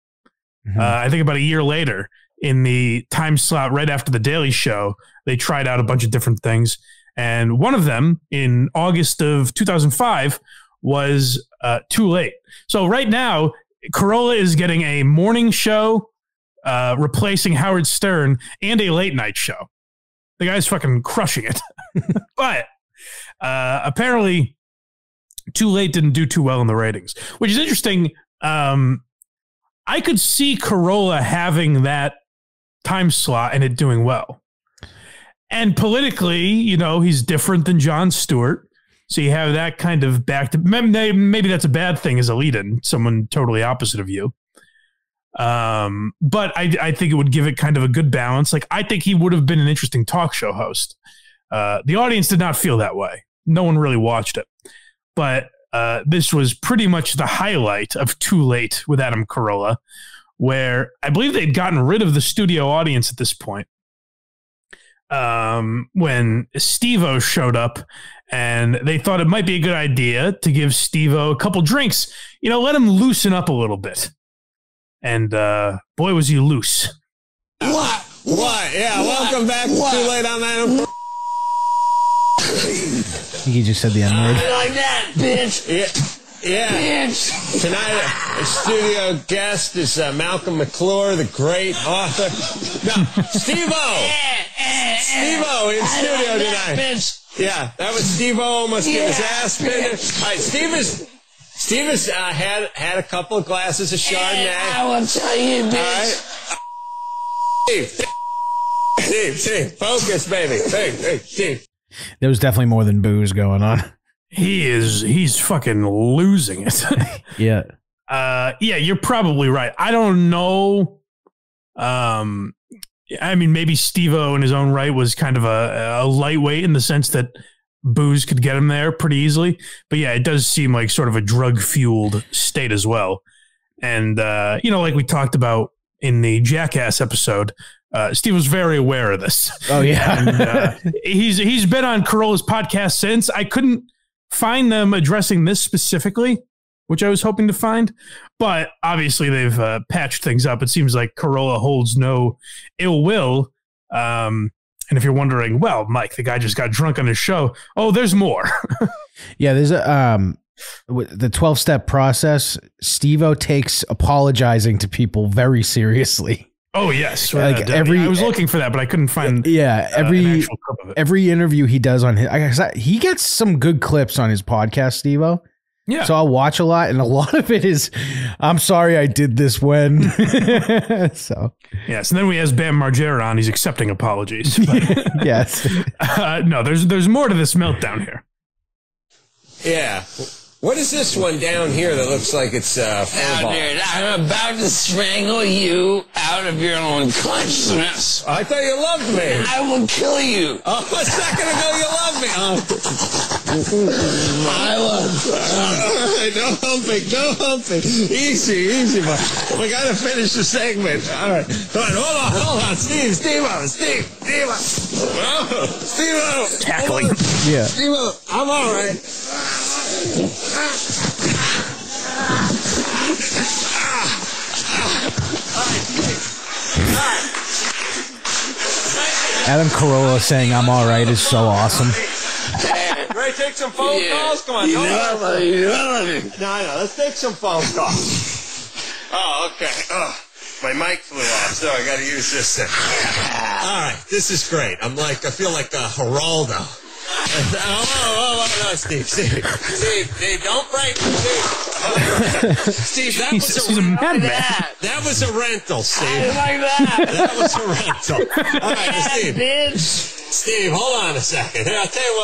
Mm-hmm.
I think about a year later, in the time slot right after The Daily Show, they tried out a bunch of different things. And one of them in August of 2005 was Too Late. So right now, Carolla is getting a morning show replacing Howard Stern and a late night show. The guy's fucking crushing it. But apparently Too Late didn't do too well in the ratings, which is interesting. I could see Carolla having that time slot and it doing well. And politically, he's different than Jon Stewart. So you have that kind of back to, maybe that's a bad thing as a lead-in, someone totally opposite of you. But I think it would give it kind of a good balance. Like, I think he would have been an interesting talk show host. The audience did not feel that way. No one really watched it. But this was pretty much the highlight of Too Late with Adam Carolla, where I believe they'd gotten rid of the studio audience at this point. When Steve-O showed up, and they thought it might be a good idea to give Steve-O a couple drinks, let him loosen up a little bit. And boy, was he loose.
What? Yeah, welcome back to Too Late on Adam.
I think he just said the N-word.
Like that, bitch. Yeah. Bitch. Tonight, our studio guest is Malcolm McClure, the great author. No, Steve-O. Steve-O in studio tonight. Bitch. Yeah, that was Steve-O almost getting his ass pinned. All right, Steve has had a couple of glasses of Chardonnay. I will tell you, bitch. All right. Steve, focus, baby. Hey, Steve.
There was definitely more than booze going on.
He's fucking losing it.
Yeah.
Yeah, you're probably right. I don't know. I mean, maybe Steve-O in his own right was kind of a lightweight in the sense that booze could get him there pretty easily. But yeah, it does seem like sort of a drug-fueled state as well. And, like we talked about in the Jackass episode, Steve was very aware of this.
Oh, yeah.
And, he's been on Carolla's podcast since. I couldn't find them addressing this specifically, which I was hoping to find. But obviously they've patched things up. It seems like Carolla holds no ill will. And if you're wondering, well, Mike, the guy just got drunk on his show. Oh, there's more.
Yeah, there's a the 12-step process. Steve-O takes apologizing to people very seriously.
Oh yes,
like
I was looking for that, but I couldn't find.
Yeah, every interview he does on his, he gets some good clips on his podcast, Steve-O.
Yeah.
So I'll watch a lot, and a lot of it is, I'm sorry I did this when. So.
Yes, and then we ask Bam Margera on, he's accepting apologies.
Yes.
No, there's more to this meltdown here.
Yeah. What is this one down here that looks like it's
Now, dude, I'm about to strangle you out of your own consciousness.
I thought you loved me.
I will kill you.
Oh, a second ago you loved me.
I love you.
No humping. Easy, boy. We gotta finish the segment. All right. Hold on. Steve-O.
Tackling.
Yeah.
Steve-O, I'm all right.
Adam Carolla saying I'm all right is so awesome.
Ready to take some phone calls? Come on.
You
No,
know.
let's take some phone calls. Oh, okay. Oh, my mic flew off, so I got to use this thing. All right, this is great. I feel like Geraldo. No, Steve, don't break me, Steve, that was a rental, Steve.
I like that.
That was a rental. All right, Steve, hold on a second. Here, I'll tell you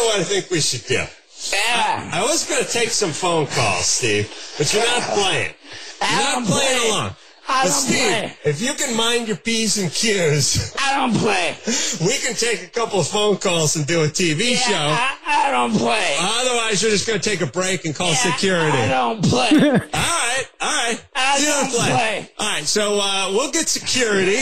what I think we should do.
Yeah.
I was going to take some phone calls, Steve, but you're not playing. You're not playing along.
I
But
don't
Steve,
play.
if you can mind your P's and Q's,
I don't play.
we can take a couple of phone calls and do a TV show.
I don't play.
Otherwise, you're just going to take a break and call security.
I don't play.
All right.
I
You
don't play.
All right, so we'll get security.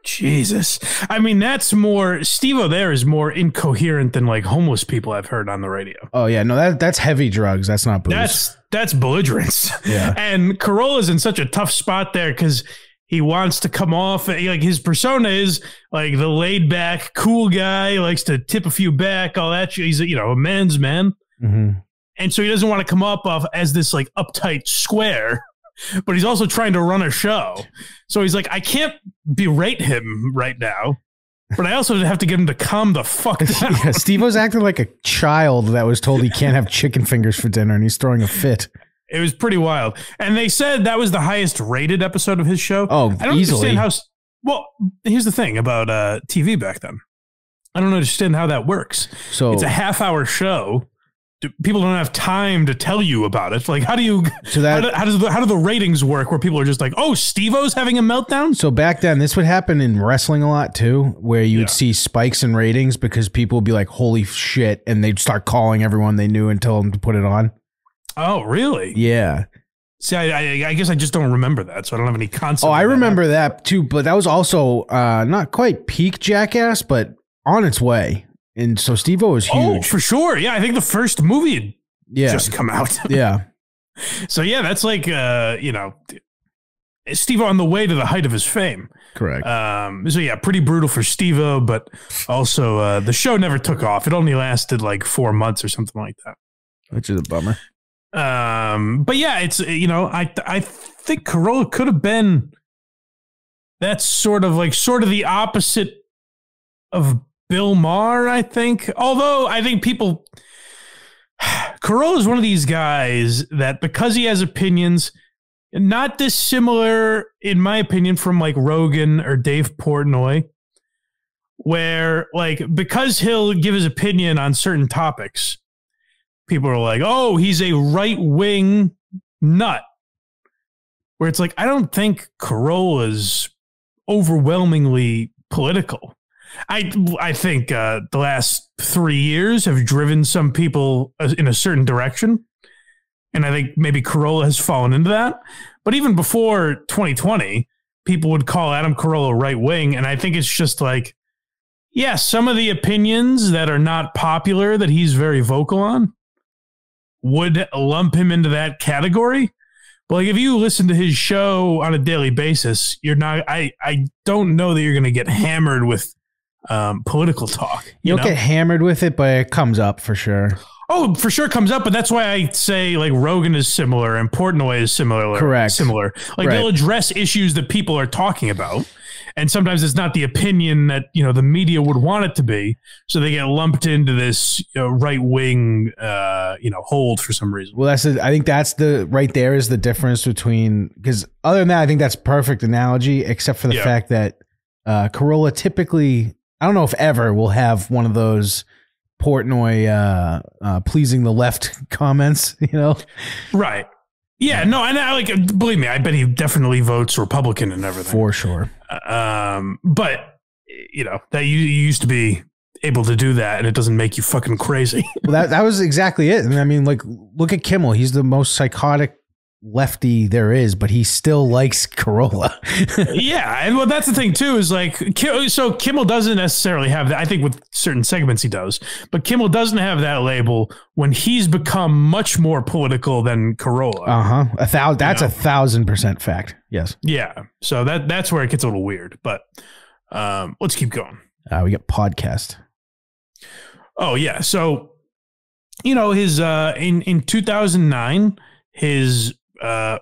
Jesus. I mean, that's more, Steve-O there is more incoherent than like homeless people I've heard on the radio.
Oh yeah, no, that's heavy drugs. That's not booze.
That's belligerence.
Yeah.
And Carolla's in such a tough spot there because he wants to come off, like his persona is like the laid back, cool guy, likes to tip a few back, all that. He's a men's man.
Mm-hmm.
And so he doesn't want to come up off as this like uptight square, but he's also trying to run a show. So he's like, I can't berate him right now, but I also have to get him to calm the fuck down.
Yeah, Steve-O's acting like a child that was told he can't have chicken fingers for dinner, and he's throwing a fit.
It was pretty wild. And they said that was the highest rated episode of his show.
Oh,
I don't
easily.
understand how. Well, here's the thing about TV back then. I don't understand how that works.
So
it's a half-hour show. People don't have time to tell you about it. Like, how do you?
So that,
how do the ratings work? Where people are just like, "Oh, Steve-O's having a meltdown."
So back then, this would happen in wrestling a lot too, where you would see spikes in ratings because people would be like, "Holy shit!" and they'd start calling everyone they knew and tell them to put it on.
Oh, really?
Yeah.
See, I guess I just don't remember that, so I don't have any concept.
Oh, I remember that too, but that was also not quite peak Jackass, but on its way. And so Steve-O was huge.
Oh, for sure. Yeah, I think the first movie had just come out.
Yeah.
So yeah, that's like Steve-O on the way to the height of his fame.
Correct.
So yeah, pretty brutal for Steve-O, but also the show never took off. It only lasted like 4 months or something like that.
Which is a bummer.
But yeah, it's I think Carolla could have been that's sort of the opposite of Bill Maher, I think. Although I think Carolla is one of these guys that because he has opinions, not dissimilar, in my opinion, from like Rogan or Dave Portnoy, where like because he'll give his opinion on certain topics, people are like, oh, he's a right-wing nut. Where it's like, I don't think Carolla's overwhelmingly political. I think the last 3 years have driven some people in a certain direction. And I think maybe Carolla has fallen into that. But even before 2020, people would call Adam Carolla right-wing. And I think it's just like, yeah, some of the opinions that are not popular that he's very vocal on would lump him into that category. But like, if you listen to his show on a daily basis, you're not. I don't know that you're going to get hammered with political talk.
You don't get hammered with it, but it comes up for sure.
Oh, for sure comes up, but that's why I say like Rogan is similar and Portnoy is similar.
Correct.
Similar. Like they'll address issues that people are talking about. And sometimes it's not the opinion that, the media would want it to be. So they get lumped into this right wing, hold for some reason.
Well, I think that's right there is the difference between, because other than that, I think that's a perfect analogy, except for the fact that Carolla typically, I don't know if ever, will have one of those Portnoy pleasing the left comments,
Right. Yeah, no, and believe me, I bet he definitely votes Republican and everything.
For sure.
But that you used to be able to do that, and it doesn't make you fucking crazy.
Well, that was exactly it. And I mean, like, look at Kimmel. He's the most psychotic lefty there is, but he still likes Carolla.
Yeah, and well, that's the thing too, is like, so Kimmel doesn't necessarily have that. I think with certain segments he does, but Kimmel doesn't have that label when he's become much more political than Carolla.
That's 1,000% fact. Yes.
Yeah. So that's where it gets a little weird, but let's keep going.
We got podcast.
Oh yeah. So, his in 2009, his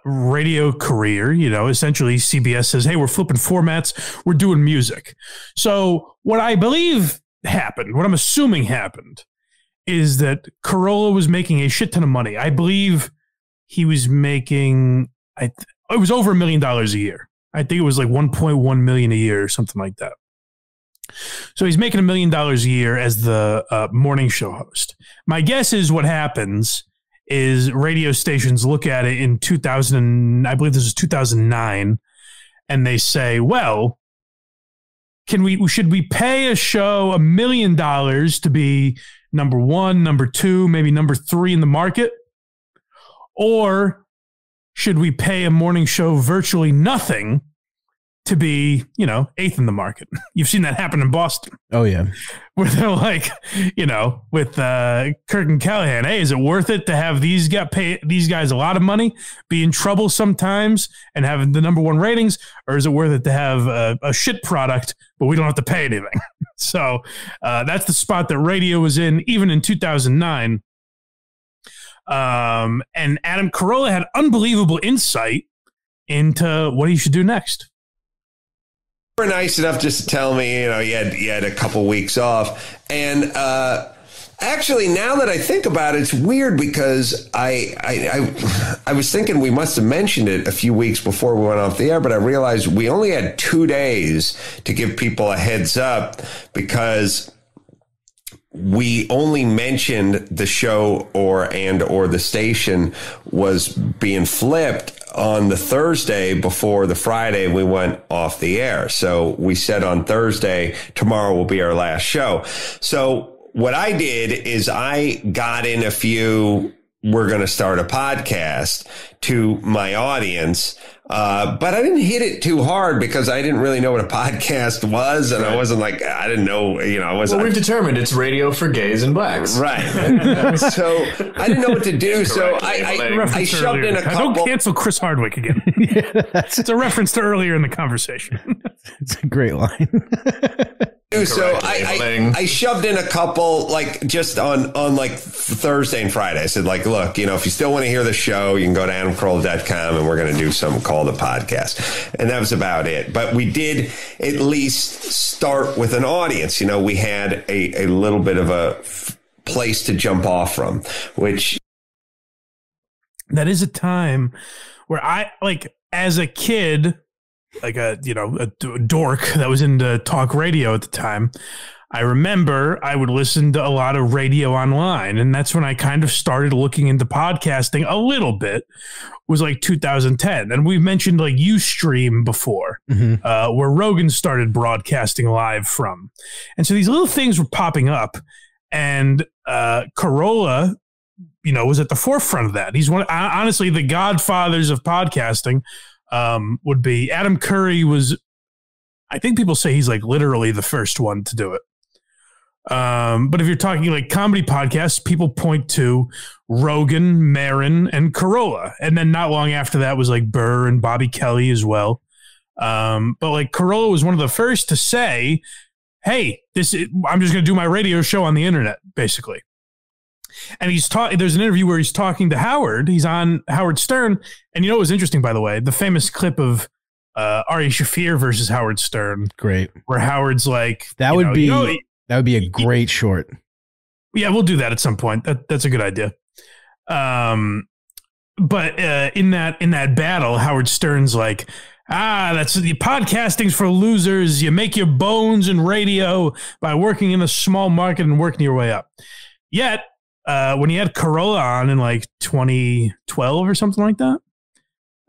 radio career, essentially CBS says, hey, we're flipping formats, we're doing music. So what I believe happened, what I'm assuming happened, is that Carolla was making a shit ton of money. I believe he was making, it was over $1 million a year. I think it was like 1.1 million a year or something like that. So he's making $1 million a year as the morning show host. My guess is what happens is radio stations look at it in 2000, I believe this is 2009, and they say, well, should we pay a show $1 million to be number one, number two, maybe number three in the market? Or should we pay a morning show virtually nothing to be, eighth in the market? You've seen that happen in Boston.
Oh, yeah.
Where they're like, with Kirk and Callahan, hey, is it worth it to have these guys a lot of money, be in trouble sometimes, and have the number one ratings? Or is it worth it to have a shit product, but we don't have to pay anything? So that's the spot that radio was in, even in 2009. And Adam Carolla had unbelievable insight into what he should do next.
Were nice enough just to tell me, you had a couple weeks off. And actually, now that I think about it, it's weird because I was thinking we must have mentioned it a few weeks before we went off the air, but I realized we only had 2 days to give people a heads up because we only mentioned the show or the station was being flipped on the Thursday before the Friday we went off the air. So we said on Thursday, tomorrow will be our last show. So what I did is I got in a few, we're going to start a podcast to my audience. But I didn't hit it too hard because I didn't really know what a podcast was. And I wasn't like, I didn't know, I wasn't.
Well, we've determined it's radio for gays and blacks.
Right. So I didn't know what to do. So I shoved in a couple.
Don't cancel Chris Hardwick again. It's a reference to earlier in the conversation.
It's a great line.
So I shoved in a couple, like just on like Thursday and Friday. I said, like, look, if you still want to hear the show, you can go to AdamCarolla.com and we're going to do something called a podcast. And that was about it. But we did at least start with an audience. We had a little bit of a place to jump off from, which.
That is a time where I, like, as a kid, like a dork that was into talk radio at the time, I remember I would listen to a lot of radio online, and that's when I kind of started looking into podcasting a little bit. Was like 2010, and we've mentioned like Ustream before, where Rogan started broadcasting live from, and so these little things were popping up, and Carolla, was at the forefront of that. He's honestly the Godfathers of podcasting. Would be Adam Curry was, I think people say he's like literally the first one to do it. But if you're talking like comedy podcasts, people point to Rogan, Marin, and Carolla. And then not long after that was like Burr and Bobby Kelly as well. But like Carolla was one of the first to say, hey, I'm just going to do my radio show on the internet, basically. And there's an interview where he's talking to Howard. He's on Howard Stern. And you know what was interesting, by the way? The famous clip of Ari Shaffir versus Howard Stern.
Great.
Where Howard's like,
that would be a great short.
Yeah, we'll do that at some point. That's a good idea. But in that battle, Howard Stern's like, that's the podcasting's for losers. You make your bones in radio by working in a small market and working your way up. Yet, when he had Carolla on in like 2012 or something like that,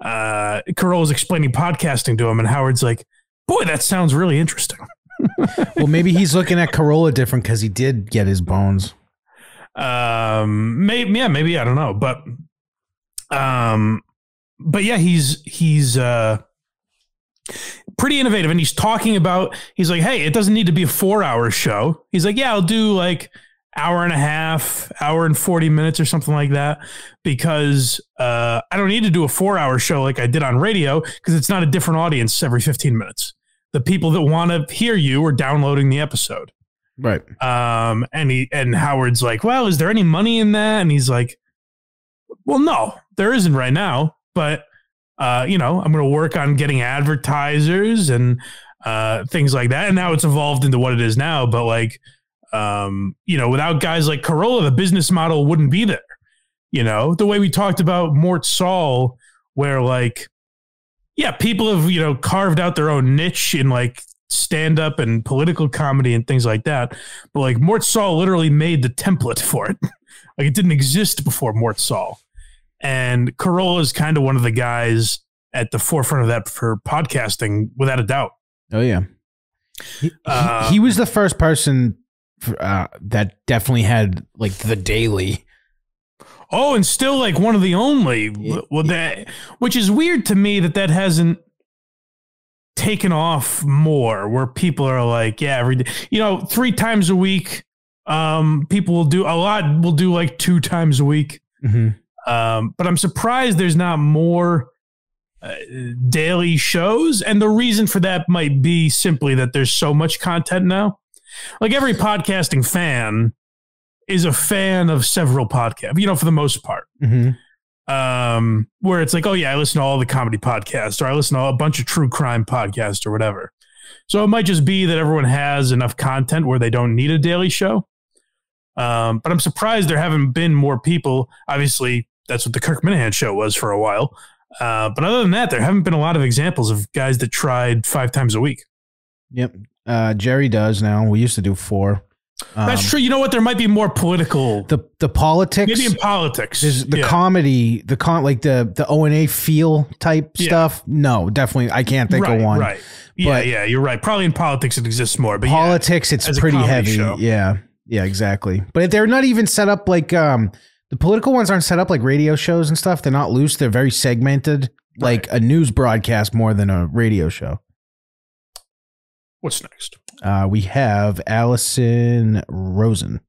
Carolla's explaining podcasting to him, and Howard's like, boy, that sounds really interesting.
Well, maybe he's looking at Carolla different because he did get his bones.
Maybe I don't know, but yeah, he's pretty innovative, and he's like, hey, it doesn't need to be a 4-hour show. He's like, yeah, I'll do like hour and a half, hour and 40 minutes or something like that, because I don't need to do a 4-hour show like I did on radio, because it's not a different audience every 15 minutes. The people that want to hear you are downloading the episode.
Right.
And Howard's like, well, is there any money in that? And he's like, well, no, there isn't right now, but I'm going to work on getting advertisers and things like that. And now it's evolved into what it is now. But like, without guys like Carolla, the business model wouldn't be there. The way we talked about Mort Saul, where like, yeah, people have, carved out their own niche in like stand-up and political comedy and things like that. But like Mort Saul literally made the template for it. Like it didn't exist before Mort Saul. And Carolla is kind of one of the guys at the forefront of that for podcasting, without a doubt.
Oh, yeah. He was the first person that definitely had like the daily.
Oh, and still like one of the only, which is weird to me that hasn't taken off more, where people are like, yeah, every day, 3 times a week. People will do like 2 times a week.
Mm-hmm.
But I'm surprised there's not more daily shows. And the reason for that might be simply that there's so much content now. Like every podcasting fan is a fan of several podcasts, for the most part.
Mm-hmm.
Where it's like, oh yeah, I listen to all the comedy podcasts, or I listen to a bunch of true crime podcasts or whatever. So it might just be that everyone has enough content where they don't need a daily show. But I'm surprised there haven't been more people. Obviously, that's what the Kirk Minahan show was for a while. But other than that, there haven't been a lot of examples of guys that tried 5 times a week.
Yep. Jerry does now. We used to do 4.
That's true. You know what? There might be more political.
The politics.
Maybe in politics.
The comedy, like the O&A feel type stuff. No, definitely. I can't think of one.
Right. Yeah, you're right. Probably in politics it exists more. But
politics, it's pretty heavy. Show. Yeah, exactly. But they're not even set up like the political ones aren't set up like radio shows and stuff. They're not loose. They're very segmented, like a news broadcast more than a radio show.
What's next?
We have Allison Rosen.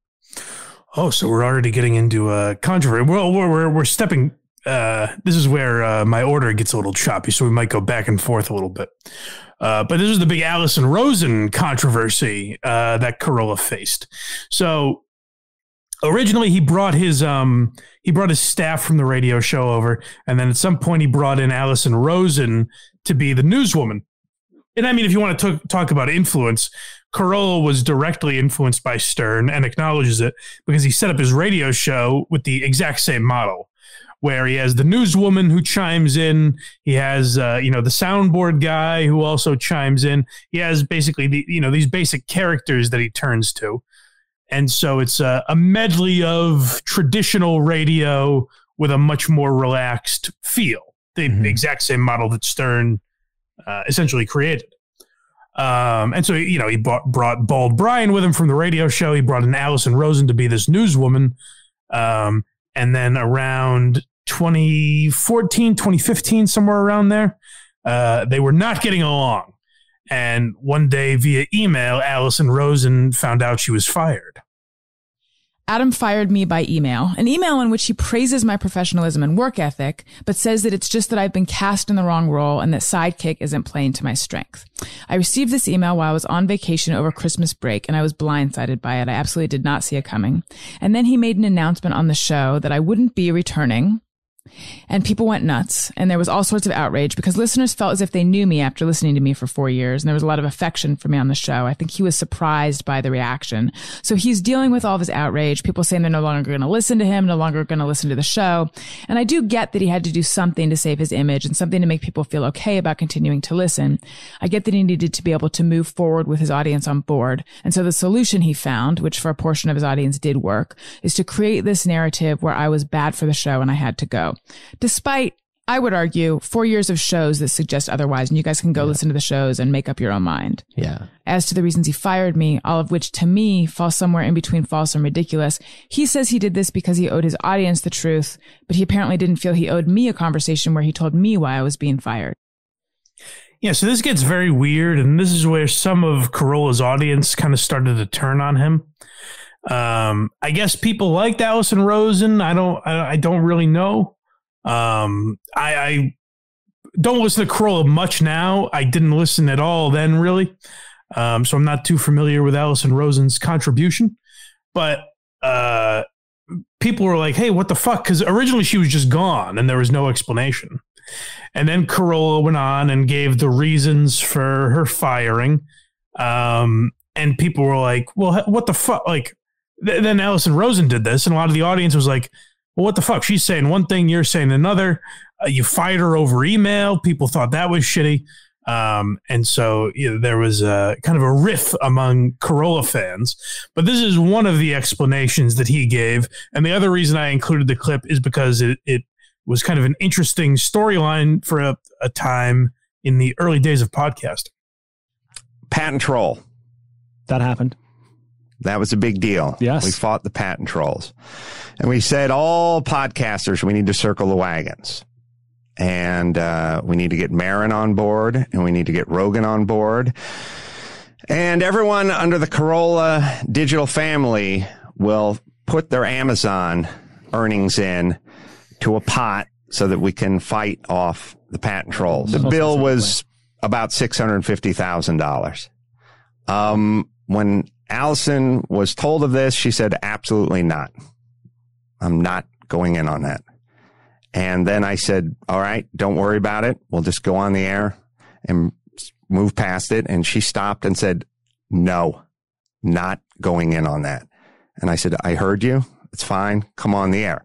Oh, so we're already getting into a controversy. Well, we're stepping. This is where my order gets a little choppy, so we might go back and forth a little bit. But this is the big Allison Rosen controversy that Carolla faced. So originally, he brought his staff from the radio show over, and then at some point he brought in Allison Rosen to be the newswoman. And I mean, if you want to talk about influence, Carolla was directly influenced by Stern and acknowledges it because he set up his radio show with the exact same model, where he has the newswoman who chimes in. He has, the soundboard guy who also chimes in. He has basically these basic characters that he turns to. And so it's a medley of traditional radio with a much more relaxed feel. The exact same model that Stern essentially created. And so, he brought Bald Brian with him from the radio show. He brought in Allison Rosen to be this newswoman. And then around 2014, 2015, somewhere around there, they were not getting along. And one day via email, Allison Rosen found out she was fired.
Adam fired me by email, an email in which he praises my professionalism and work ethic, but says that it's just that I've been cast in the wrong role and that sidekick isn't playing to my strength. I received this email while I was on vacation over Christmas break, and I was blindsided by it. I absolutely did not see it coming. And then he made an announcement on the show that I wouldn't be returning. And people went nuts, and there was all sorts of outrage because listeners felt as if they knew me after listening to me for 4 years, and there was a lot of affection for me on the show. I think he was surprised by the reaction. So he's dealing with all this outrage, people saying they're no longer going to listen to him, no longer going to listen to the show. And I do get that he had to do something to save his image and something to make people feel okay about continuing to listen. I get that he needed to be able to move forward with his audience on board. And so the solution he found, which for a portion of his audience did work, is to create this narrative where I was bad for the show and I had to go. Despite, I would argue, 4 years of shows that suggest otherwise, and you guys can go listen to the shows and make up your own mind.
Yeah.
As to the reasons he fired me, all of which to me fall somewhere in between false and ridiculous, he says he did this because he owed his audience the truth, but he apparently didn't feel he owed me a conversation where he told me why I was being fired.
Yeah, so this gets very weird, and this is where some of Carolla's audience kind of started to turn on him. I guess people liked Allison Rosen. I don't really know. I don't listen to Carolla much now. I didn't listen at all then, really. So I'm not too familiar with Allison Rosen's contribution. But people were like, hey, what the fuck? Because originally she was just gone and there was no explanation. And then Carolla went on and gave the reasons for her firing. And people were like, well, what the fuck? Like, then Allison Rosen did this, and a lot of the audience was like, well, what the fuck? She's saying one thing, you're saying another. You fired her over email. People thought that was shitty. And so there was kind of a riff among Carolla fans. But this is one of the explanations that he gave. And the other reason I included the clip is because it was kind of an interesting storyline for a time in the early days of podcasting.
Patent troll.
That happened.
That was a big deal.
Yes.
We fought the patent trolls. And we said, all podcasters, we need to circle the wagons. And we need to get Marin on board, and we need to get Rogan on board. And everyone under the Carolla digital family will put their Amazon earnings in to a pot so that we can fight off the patent trolls. The bill was about $650,000. When Allison was told of this, she said, absolutely not. I'm not going in on that. And then I said, all right, don't worry about it. We'll just go on the air and move past it. And she stopped and said, no, not going in on that. And I said, I heard you. It's fine. Come on the air.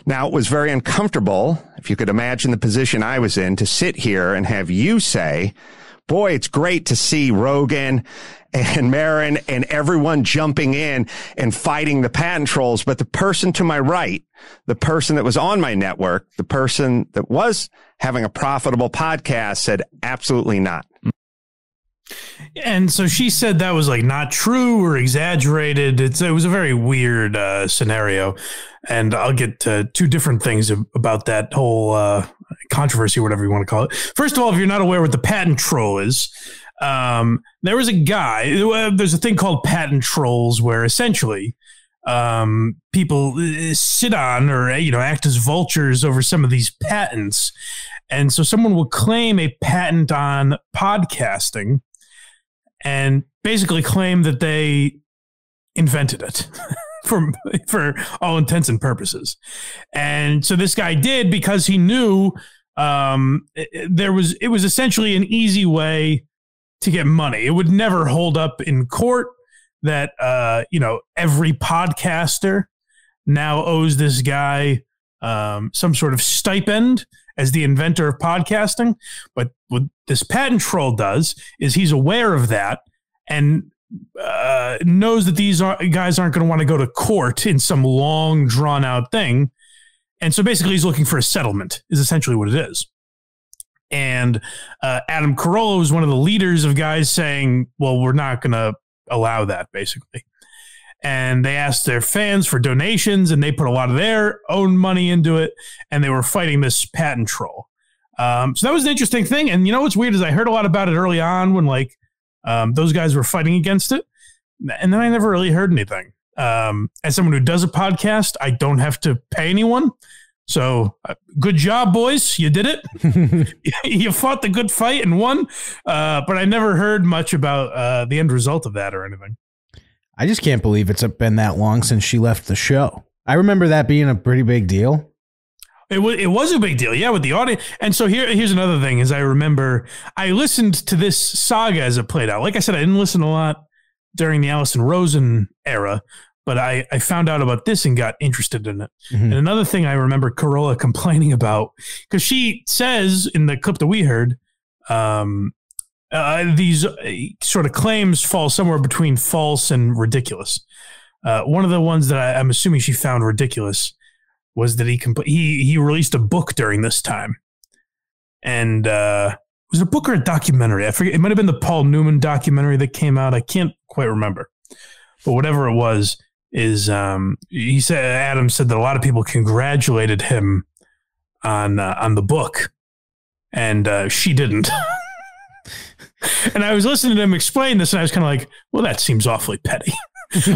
Now, it was very uncomfortable, if you could imagine the position I was in, to sit here and have you say, boy, it's great to see Rogan and Marin and everyone jumping in and fighting the patent trolls. But the person to my right, the person that was on my network, the person that was having a profitable podcast said, absolutely not.
And so she said that was like not true or exaggerated. It was a very weird scenario. And I'll get to two different things about that whole controversy, whatever you want to call it. First of all, if you're not aware what the patent troll is, there was a guy, there's a thing called patent trolls where essentially people sit on or, act as vultures over some of these patents. And so someone will claim a patent on podcasting and basically claim that they invented it for all intents and purposes. And so this guy did because he knew it was essentially an easy way to get money. It would never hold up in court that, every podcaster now owes this guy some sort of stipend as the inventor of podcasting. But what this patent troll does is he's aware of that and knows that these guys aren't going to want to go to court in some long, drawn-out thing. And so basically he's looking for a settlement is essentially what it is. And Adam Carolla was one of the leaders of guys saying, well, we're not going to allow that, basically. And they asked their fans for donations, and they put a lot of their own money into it, and they were fighting this patent troll. So that was an interesting thing. And what's weird is I heard a lot about it early on when, Those guys were fighting against it. And then I never really heard anything. As someone who does a podcast, I don't have to pay anyone. So good job, boys. You did it. You fought the good fight and won. But I never heard much about the end result of that or anything.
I just can't believe it's been that long since she left the show. I remember that being a pretty big deal.
It was a big deal, yeah, with the audience. And so here's another thing is I remember I listened to this saga as it played out. Like I said, I didn't listen a lot during the Allison Rosen era, but I found out about this and got interested in it. Mm-hmm. And another thing I remember Carolla complaining about, because she says in the clip that we heard, these sort of claims fall somewhere between false and ridiculous. One of the ones that I'm assuming she found ridiculous was that he released a book during this time. And was it a book or a documentary? I forget. It might have been the Paul Newman documentary that came out. I can't quite remember. But whatever it was, he said, Adam said that a lot of people congratulated him on the book, and she didn't. And I was listening to him explain this, and I was kind of like, well, that seems awfully petty.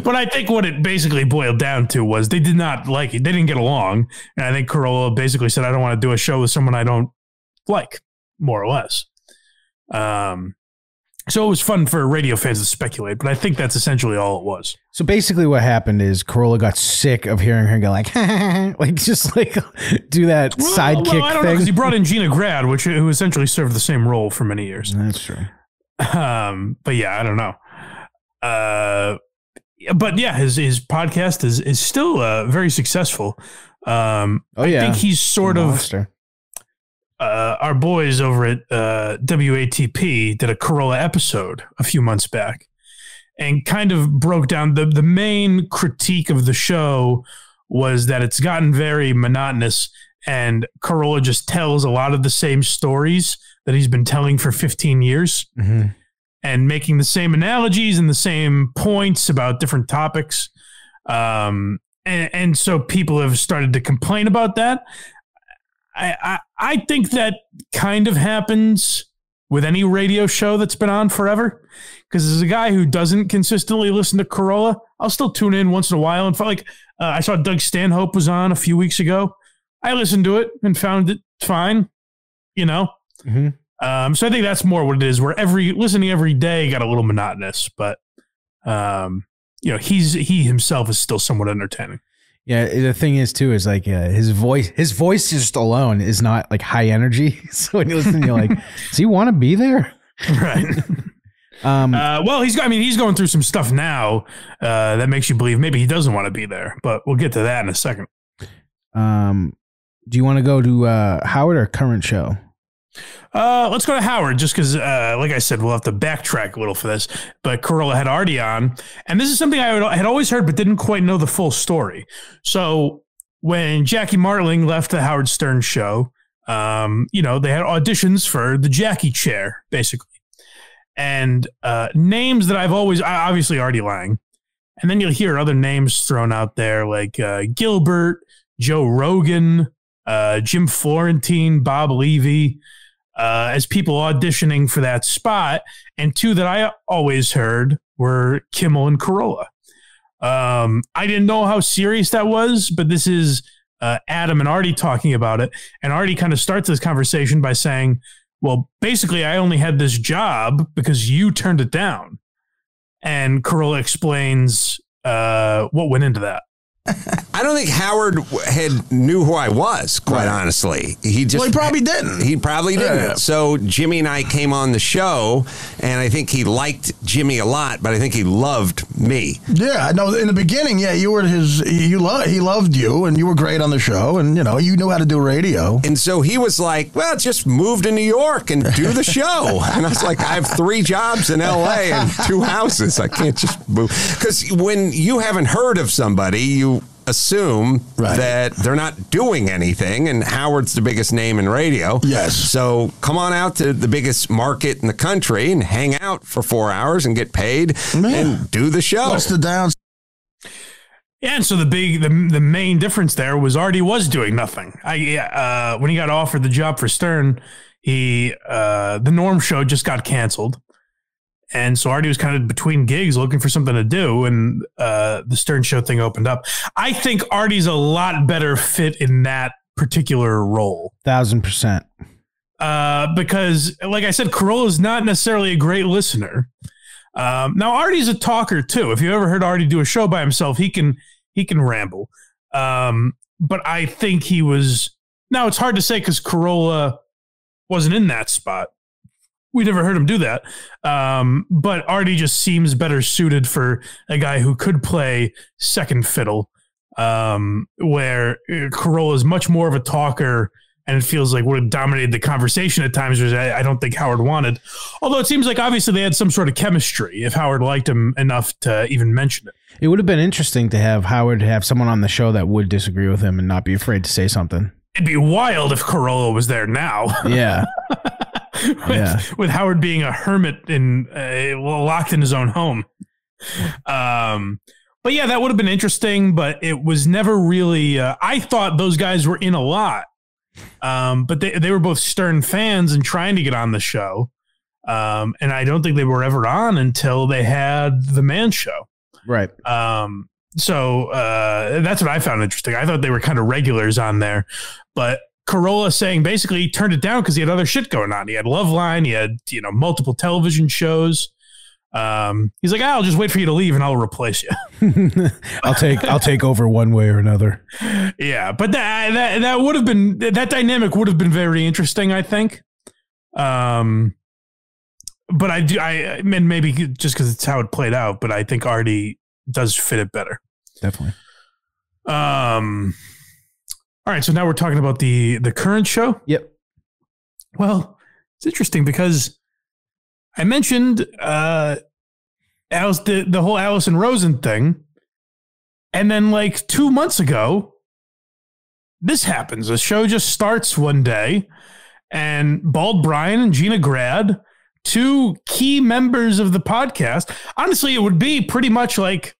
But I think what it basically boiled down to was they did not like it. They didn't get along. And I think Carolla basically said, I don't want to do a show with someone I don't like, more or less. So it was fun for radio fans to speculate, but I think that's essentially all it was.
So basically what happened is Carolla got sick of hearing her go like, like just like do that sidekick
I don't know,
thing.
because he brought in Gina Grad, who essentially served the same role for many years.
That's true.
But yeah, I don't know. But yeah, his podcast is still very successful. I think he's sort of our boys over at WATP did a Carolla episode a few months back and kind of broke down the main critique of the show was that it's gotten very monotonous and Carolla just tells a lot of the same stories that he's been telling for 15 years. Mm-hmm. And making the same analogies and the same points about different topics. And so people have started to complain about that. I think that kind of happens with any radio show that's been on forever. Because as a guy who doesn't consistently listen to Carolla, I'll still tune in once in a while. And like I saw Doug Stanhope was on a few weeks ago. I listened to it and found it fine, you know. Mm-hmm. So I think that's more what it is, where listening every day got a little monotonous, but he himself is still somewhat entertaining.
Yeah, the thing is too is like his voice just alone is not like high energy. So when you listen, you're like, does he want to be there?
Right. Well, he's going through some stuff now that makes you believe maybe he doesn't want to be there, but we'll get to that in a second.
Do you want to go to Howard or current show?
Let's go to Howard, just because, like I said, we'll have to backtrack a little for this. But Carolla had Artie on, and this is something I had always heard, but didn't quite know the full story. So when Jackie Martling left the Howard Stern show, they had auditions for the Jackie chair, basically, and names that I've always obviously Artie Lang, and then you'll hear other names thrown out there like Gilbert, Joe Rogan, Jim Florentine, Bob Levy. As people auditioning for that spot. And two that I always heard were Kimmel and Carolla. I didn't know how serious that was, but this is Adam and Artie talking about it. And Artie kind of starts this conversation by saying, well, basically, I only had this job because you turned it down. And Carolla explains what went into that.
I don't think Howard knew who I was, quite honestly. He
probably didn't.
He probably didn't.
Yeah.
So Jimmy and I came on the show, and I think he liked Jimmy a lot, but I think he loved me.
Yeah, no. In the beginning, yeah, you were he loved you, and you were great on the show, and you knew how to do radio.
And so he was like, "Well, just move to New York and do the show." And I was like, "I have 3 jobs in L.A. and 2 houses. I can't just move." Because when you haven't heard of somebody, you assume that they're not doing anything, and Howard's the biggest name in radio.
Yes.
So come on out to the biggest market in the country and hang out for 4 hours and get paid and do the show.
What's the downside?
Yeah, and so the main difference there was Artie was doing nothing. When he got offered the job for Stern, the Norm show just got canceled. And so Artie was kind of between gigs looking for something to do, and the Stern Show thing opened up. I think Artie's a lot better fit in that particular role.
1,000%.
Because, like I said, Carolla is not necessarily a great listener. Now, Artie's a talker, too. If you ever heard Artie do a show by himself, he can ramble. But I think he was... Now, it's hard to say because Carolla wasn't in that spot. We never heard him do that. But Artie just seems better suited for a guy who could play second fiddle, where Carolla is much more of a talker, and it feels like would have dominated the conversation at times, which I don't think Howard wanted. Although it seems like obviously they had some sort of chemistry if Howard liked him enough to even mention it.
It would have been interesting to have Howard have someone on the show that would disagree with him and not be afraid to say something.
It'd be wild if Carolla was there now.
Yeah.
with Howard being a hermit and locked in his own home. But yeah, that would have been interesting, but it was never really, I thought those guys were in a lot. But they were both Stern fans and trying to get on the show. And I don't think they were ever on until they had the Man Show.
Right.
So that's what I found interesting. I thought they were kind of regulars on there, but Carolla saying basically he turned it down because he had other shit going on. He had Loveline, he had, multiple television shows. He's like, I'll just wait for you to leave and I'll replace you.
I'll take over one way or another.
Yeah, but that would have been, that dynamic would have been very interesting, I think. But I mean, maybe just because it's how it played out, but I think Artie does fit it better.
Definitely.
All right, so now we're talking about the current show.
Yep.
Well, it's interesting because I mentioned Alice, the whole Allison Rosen thing, and then like 2 months ago, this happens. The show just starts one day, and Bald Brian and Gina Grad, two key members of the podcast. Honestly, it would be pretty much like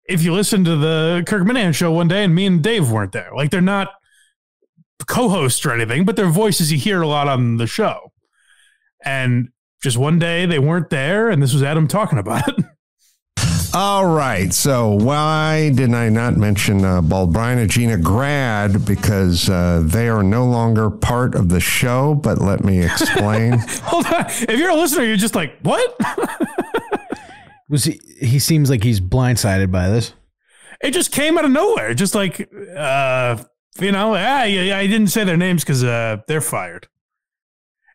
if you listen to the Kirk Minahan show one day and me and Dave weren't there. Like, they're not co-hosts or anything, but their voices you hear a lot on the show. And just one day they weren't there, and this was Adam talking about it.
All right. So why did I not mention Bald Brian and Gina Grad? Because they are no longer part of the show, but let me explain.
Hold on. If you're a listener, you're just like, what?
He seems like he's blindsided by this.
It just came out of nowhere. Just like, I didn't say their names because they're fired.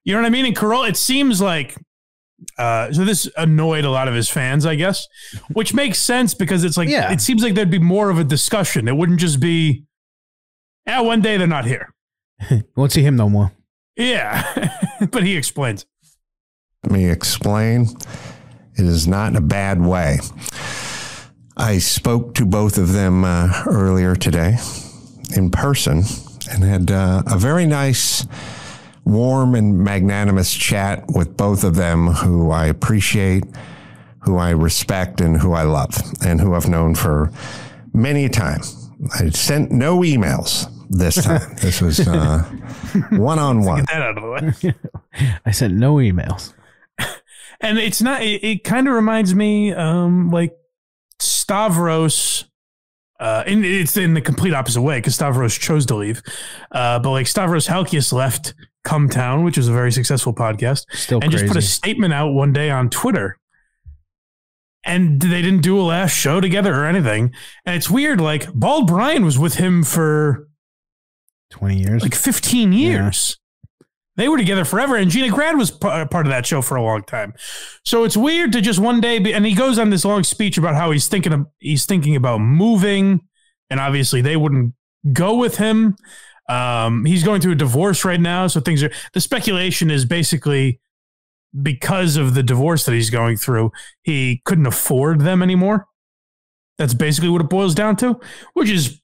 You know what I mean? And Carolla, it seems like, so this annoyed a lot of his fans, I guess, which makes sense because it's like, It seems like there'd be more of a discussion. It wouldn't just be, one day they're not here.
Won't see him no more.
Yeah. But he explains.
Let me explain. It is not in a bad way. I spoke to both of them earlier today in person and had a very nice, warm and magnanimous chat with both of them, who I appreciate, who I respect, and who I love, and who I've known for many a time. I sent no emails this time. This was one-on-one.
Get that out of the way.
I sent no emails.
And it's not, it kind of reminds me like Stavros, and it's in the complete opposite way because Stavros chose to leave. But like Stavros Halkias left Come Town, which was a very successful podcast, just put a statement out one day on Twitter. And they didn't do a last show together or anything. And it's weird, like Bald Brian was with him for
20 years,
like 15 years. Yeah. They were together forever, and Gina Grad was part of that show for a long time. So it's weird to just one day and he goes on this long speech about how he's thinking about moving, and obviously they wouldn't go with him. He's going through a divorce right now, so the speculation is basically because of the divorce that he's going through, he couldn't afford them anymore. That's basically what it boils down to, which is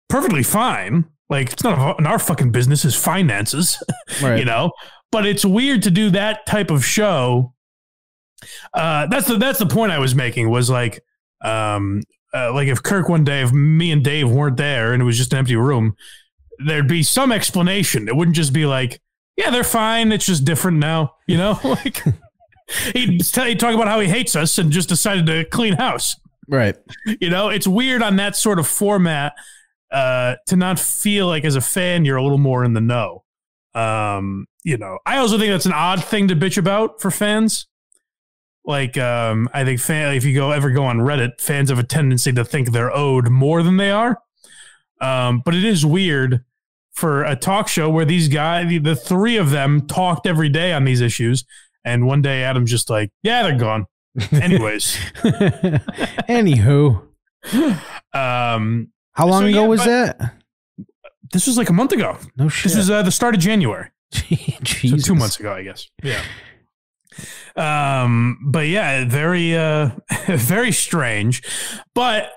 perfectly fine. Like, it's not in our fucking business, his finances,
right.
But it's weird to do that type of show. That's the point I was making was like if Kirk one day, if me and Dave weren't there and it was just an empty room, there'd be some explanation. It wouldn't just be like, yeah, they're fine. It's just different now, like. He'd talk about how he hates us and just decided to clean house.
Right.
You know, it's weird on that sort of format to not feel like as a fan you're a little more in the know. You know, I also think that's an odd thing to bitch about for fans. Like, I think if you ever go on Reddit, fans have a tendency to think they're owed more than they are. But it is weird for a talk show where these guys, the three of them, talked every day on these issues. And one day Adam's just like, yeah, they're gone. Anyways.
Anywho. How long ago was that?
This was like a month ago.
No shit.
This was the start of January. So 2 months ago, I guess. Yeah. But yeah, very, very strange. But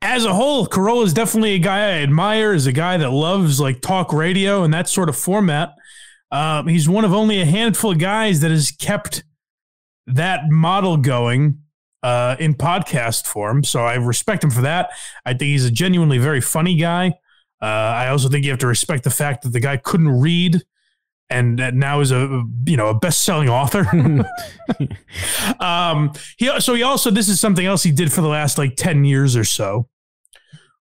as a whole, Carolla is definitely a guy I admire, is a guy that loves like talk radio and that sort of format. He's one of only a handful of guys that has kept that model going in podcast form. So I respect him for that. I think he's a genuinely very funny guy. I also think you have to respect the fact that the guy couldn't read and now is a best-selling author. He also, this is something else he did for the last like 10 years or so,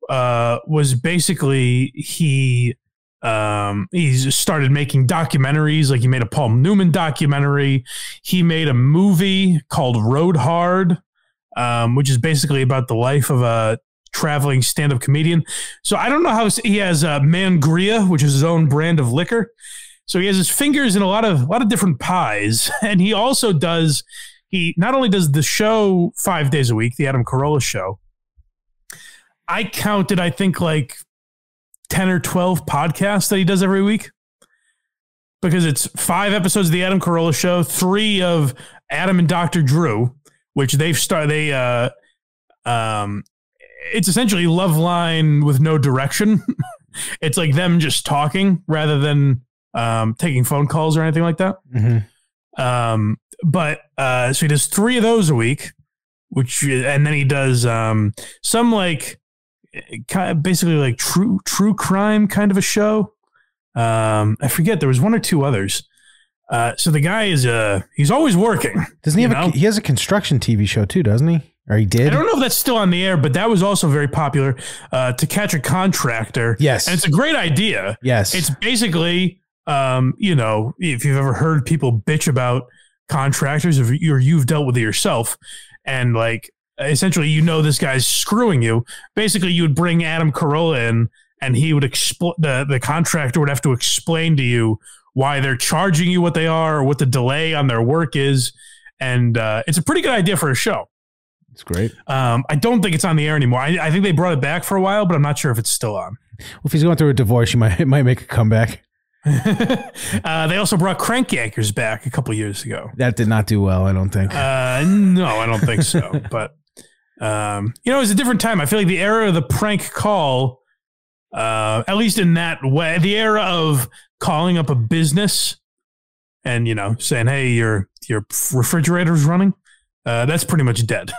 was basically he started making documentaries. Like he made a Paul Newman documentary. He made a movie called Road Hard, which is basically about the life of a traveling stand-up comedian. So I don't know how he has Mangria, which is his own brand of liquor. So he has his fingers in a lot of different pies. And he also he not only does the show 5 days a week, the Adam Carolla show. I counted, I think, like 10 or 12 podcasts that he does every week, because it's 5 episodes of the Adam Carolla show, 3 of Adam and Dr. Drew, which they've started. It's essentially Loveline with no direction. It's like them just talking rather than taking phone calls or anything like that.
Mm-hmm.
So he does 3 of those a week, and then he does some like basically like true crime kind of a show. I forget, there was 1 or 2 others. So the guy he's always working.
Doesn't he have he has a construction TV show too, doesn't he? Or he did?
I don't know if that's still on the air, but that was also very popular. To Catch a Contractor.
Yes.
And it's a great idea.
Yes.
It's basically, if you've ever heard people bitch about contractors or you've dealt with it yourself, and like, essentially, this guy's screwing you. Basically, you would bring Adam Carolla in, and he would the contractor would have to explain to you why they're charging you what they are or what the delay on their work is. And it's a pretty good idea for a show.
It's great.
I don't think it's on the air anymore. I think they brought it back for a while, but I'm not sure if it's still on.
Well, if he's going through a divorce, he might make a comeback.
They also brought Crank Yankers back a couple years ago.
That did not do well, I don't think.
No, I don't think so. But, it's a different time. I feel like the era of the prank call, at least in that way, the era of calling up a business and, saying, hey, your refrigerator's running. That's pretty much dead,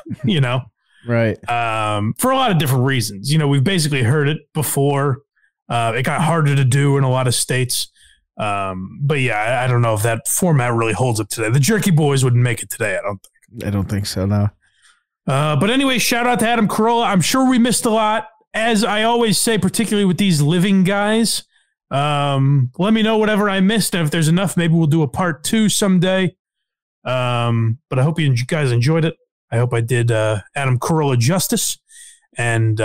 Right.
For a lot of different reasons. We've basically heard it before. It got harder to do in a lot of states. But yeah, I don't know if that format really holds up today. The Jerky Boys wouldn't make it today,
I don't think so, no.
But anyway, shout out to Adam Carolla. I'm sure we missed a lot. As I always say, particularly with these living guys, let me know whatever I missed. And if there's enough, maybe we'll do a part 2 someday. But I hope you guys enjoyed it. I hope I did Adam Carolla justice. And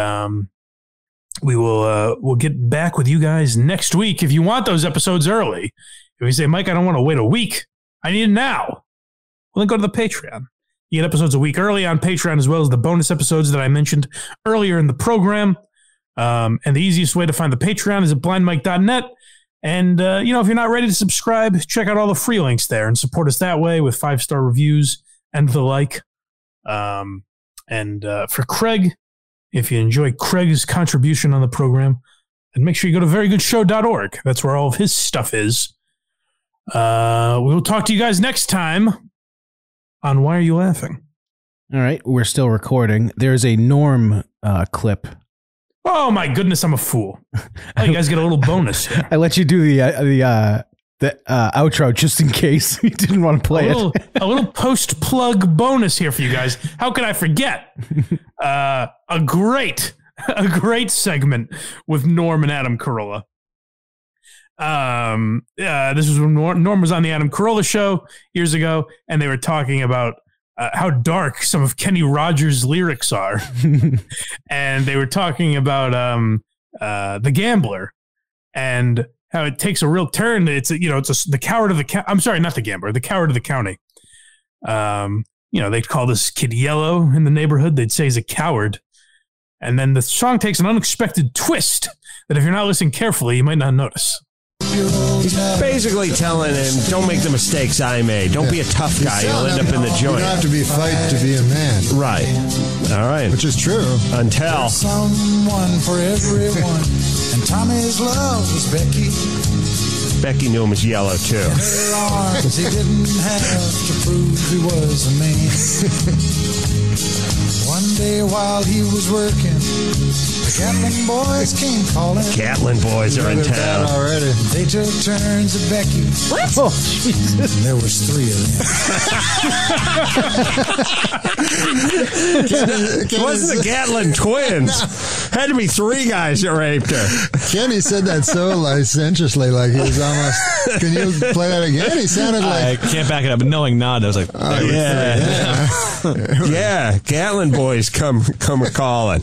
we'll get back with you guys next week. If you want those episodes early, if you say, Mike, I don't want to wait a week, I need it now, well, then go to the Patreon. You get episodes a week early on Patreon, as well as the bonus episodes that I mentioned earlier in the program. And the easiest way to find the Patreon is at blindmike.net. And, if you're not ready to subscribe, check out all the free links there and support us that way with 5-star reviews and the like. And for Craig, if you enjoy Craig's contribution on the program, then make sure you go to verygoodshow.org. That's where all of his stuff is. We will talk to you guys next time on Why Are You Laughing?
All right, we're still recording. There's a Norm clip.
Oh my goodness, I'm a fool. Oh, you guys get a little bonus here.
I let you do the the outro just in case you didn't want to play it.
A little post plug bonus here for you guys. How could I forget? A great segment with Norm and Adam Carolla. This was when Norm was on the Adam Carolla show years ago, and they were talking about how dark some of Kenny Rogers' lyrics are. And they were talking about The Gambler and how it takes a real turn. It's the coward of the I'm sorry, not The Gambler, the coward of the county. They'd call this kid Yellow in the neighborhood. They'd say he's a coward. And then the song takes an unexpected twist that if you're not listening carefully, you might not notice.
He's basically telling him, don't make the mistakes I made. Don't be a tough guy. You'll end up in the joint.
You don't have to be fight to be a man.
Right. All right.
Which is true.
Until.
There's someone for everyone. And Tommy's love was Becky.
Becky knew him as Yellow, too.
In her arms, he didn't have to prove he was a man. One day while he was working, the Gatlin boys came calling.
Gatlin boys are in town
already. They took turns at Becky.
What?
Oh, Jesus.
And there was 3 of them.
It wasn't the Gatlin twins. Had to be 3 guys that raped her.
Kenny said that so licentiously, like he was almost. Can you play that again? He sounded like.
I can't back it up. Knowing nod, I was like,
yeah. Gatlin boys come a calling.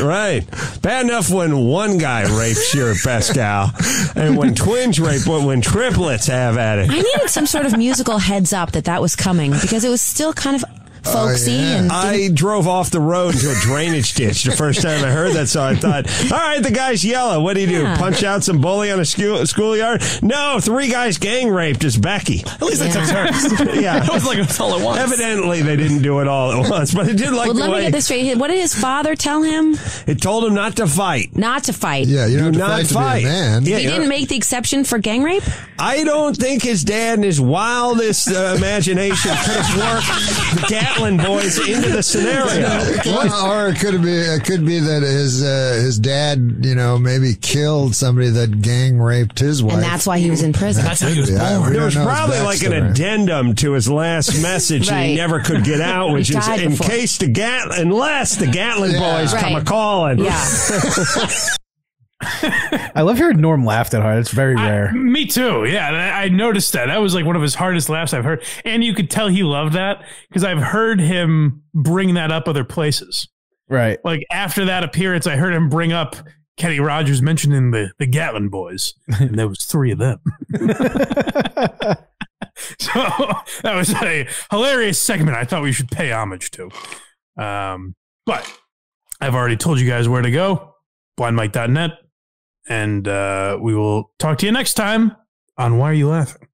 Right. Bad enough when one guy rapes your best gal, and when twins rape, when triplets have at it.
I needed some sort of musical heads up that was coming because it was still kind of folksy. And
I drove off the road into a drainage ditch the first time I heard that, so I thought, all right, the guy's Yellow. What do you do? Punch out some bully on a schoolyard? No, 3 guys gang raped is Becky.
At least they took turns.
Yeah.
It was like it's all at once.
Evidently, they didn't do it all at once, but it did like
let me get this straight. What did his father tell him?
It told him not to fight.
Not to fight.
Yeah, you don't have to fight to be a man.
Yeah, he didn't make the exception for gang rape?
I don't think his dad in his wildest imagination could have worked the Gatlin boys into the scenario.
Or it could be that his dad, maybe killed somebody that gang raped his wife.
And that's why he was in prison.
That's how he was born.
There was probably like an addendum to his last message that he never could get out, which is unless the Gatlin boys come a-calling.
Yeah.
I love hearing Norm laugh that hard. It's very rare.
Me too. Yeah, I noticed that. That was like one of his hardest laughs I've heard. And you could tell he loved that because I've heard him bring that up other places.
Right.
Like after that appearance, I heard him bring up Kenny Rogers mentioning the Gatlin boys. And there was 3 of them. So that was a hilarious segment I thought we should pay homage to. But I've already told you guys where to go. blindmike.net. And we will talk to you next time on Why Are You Laughing?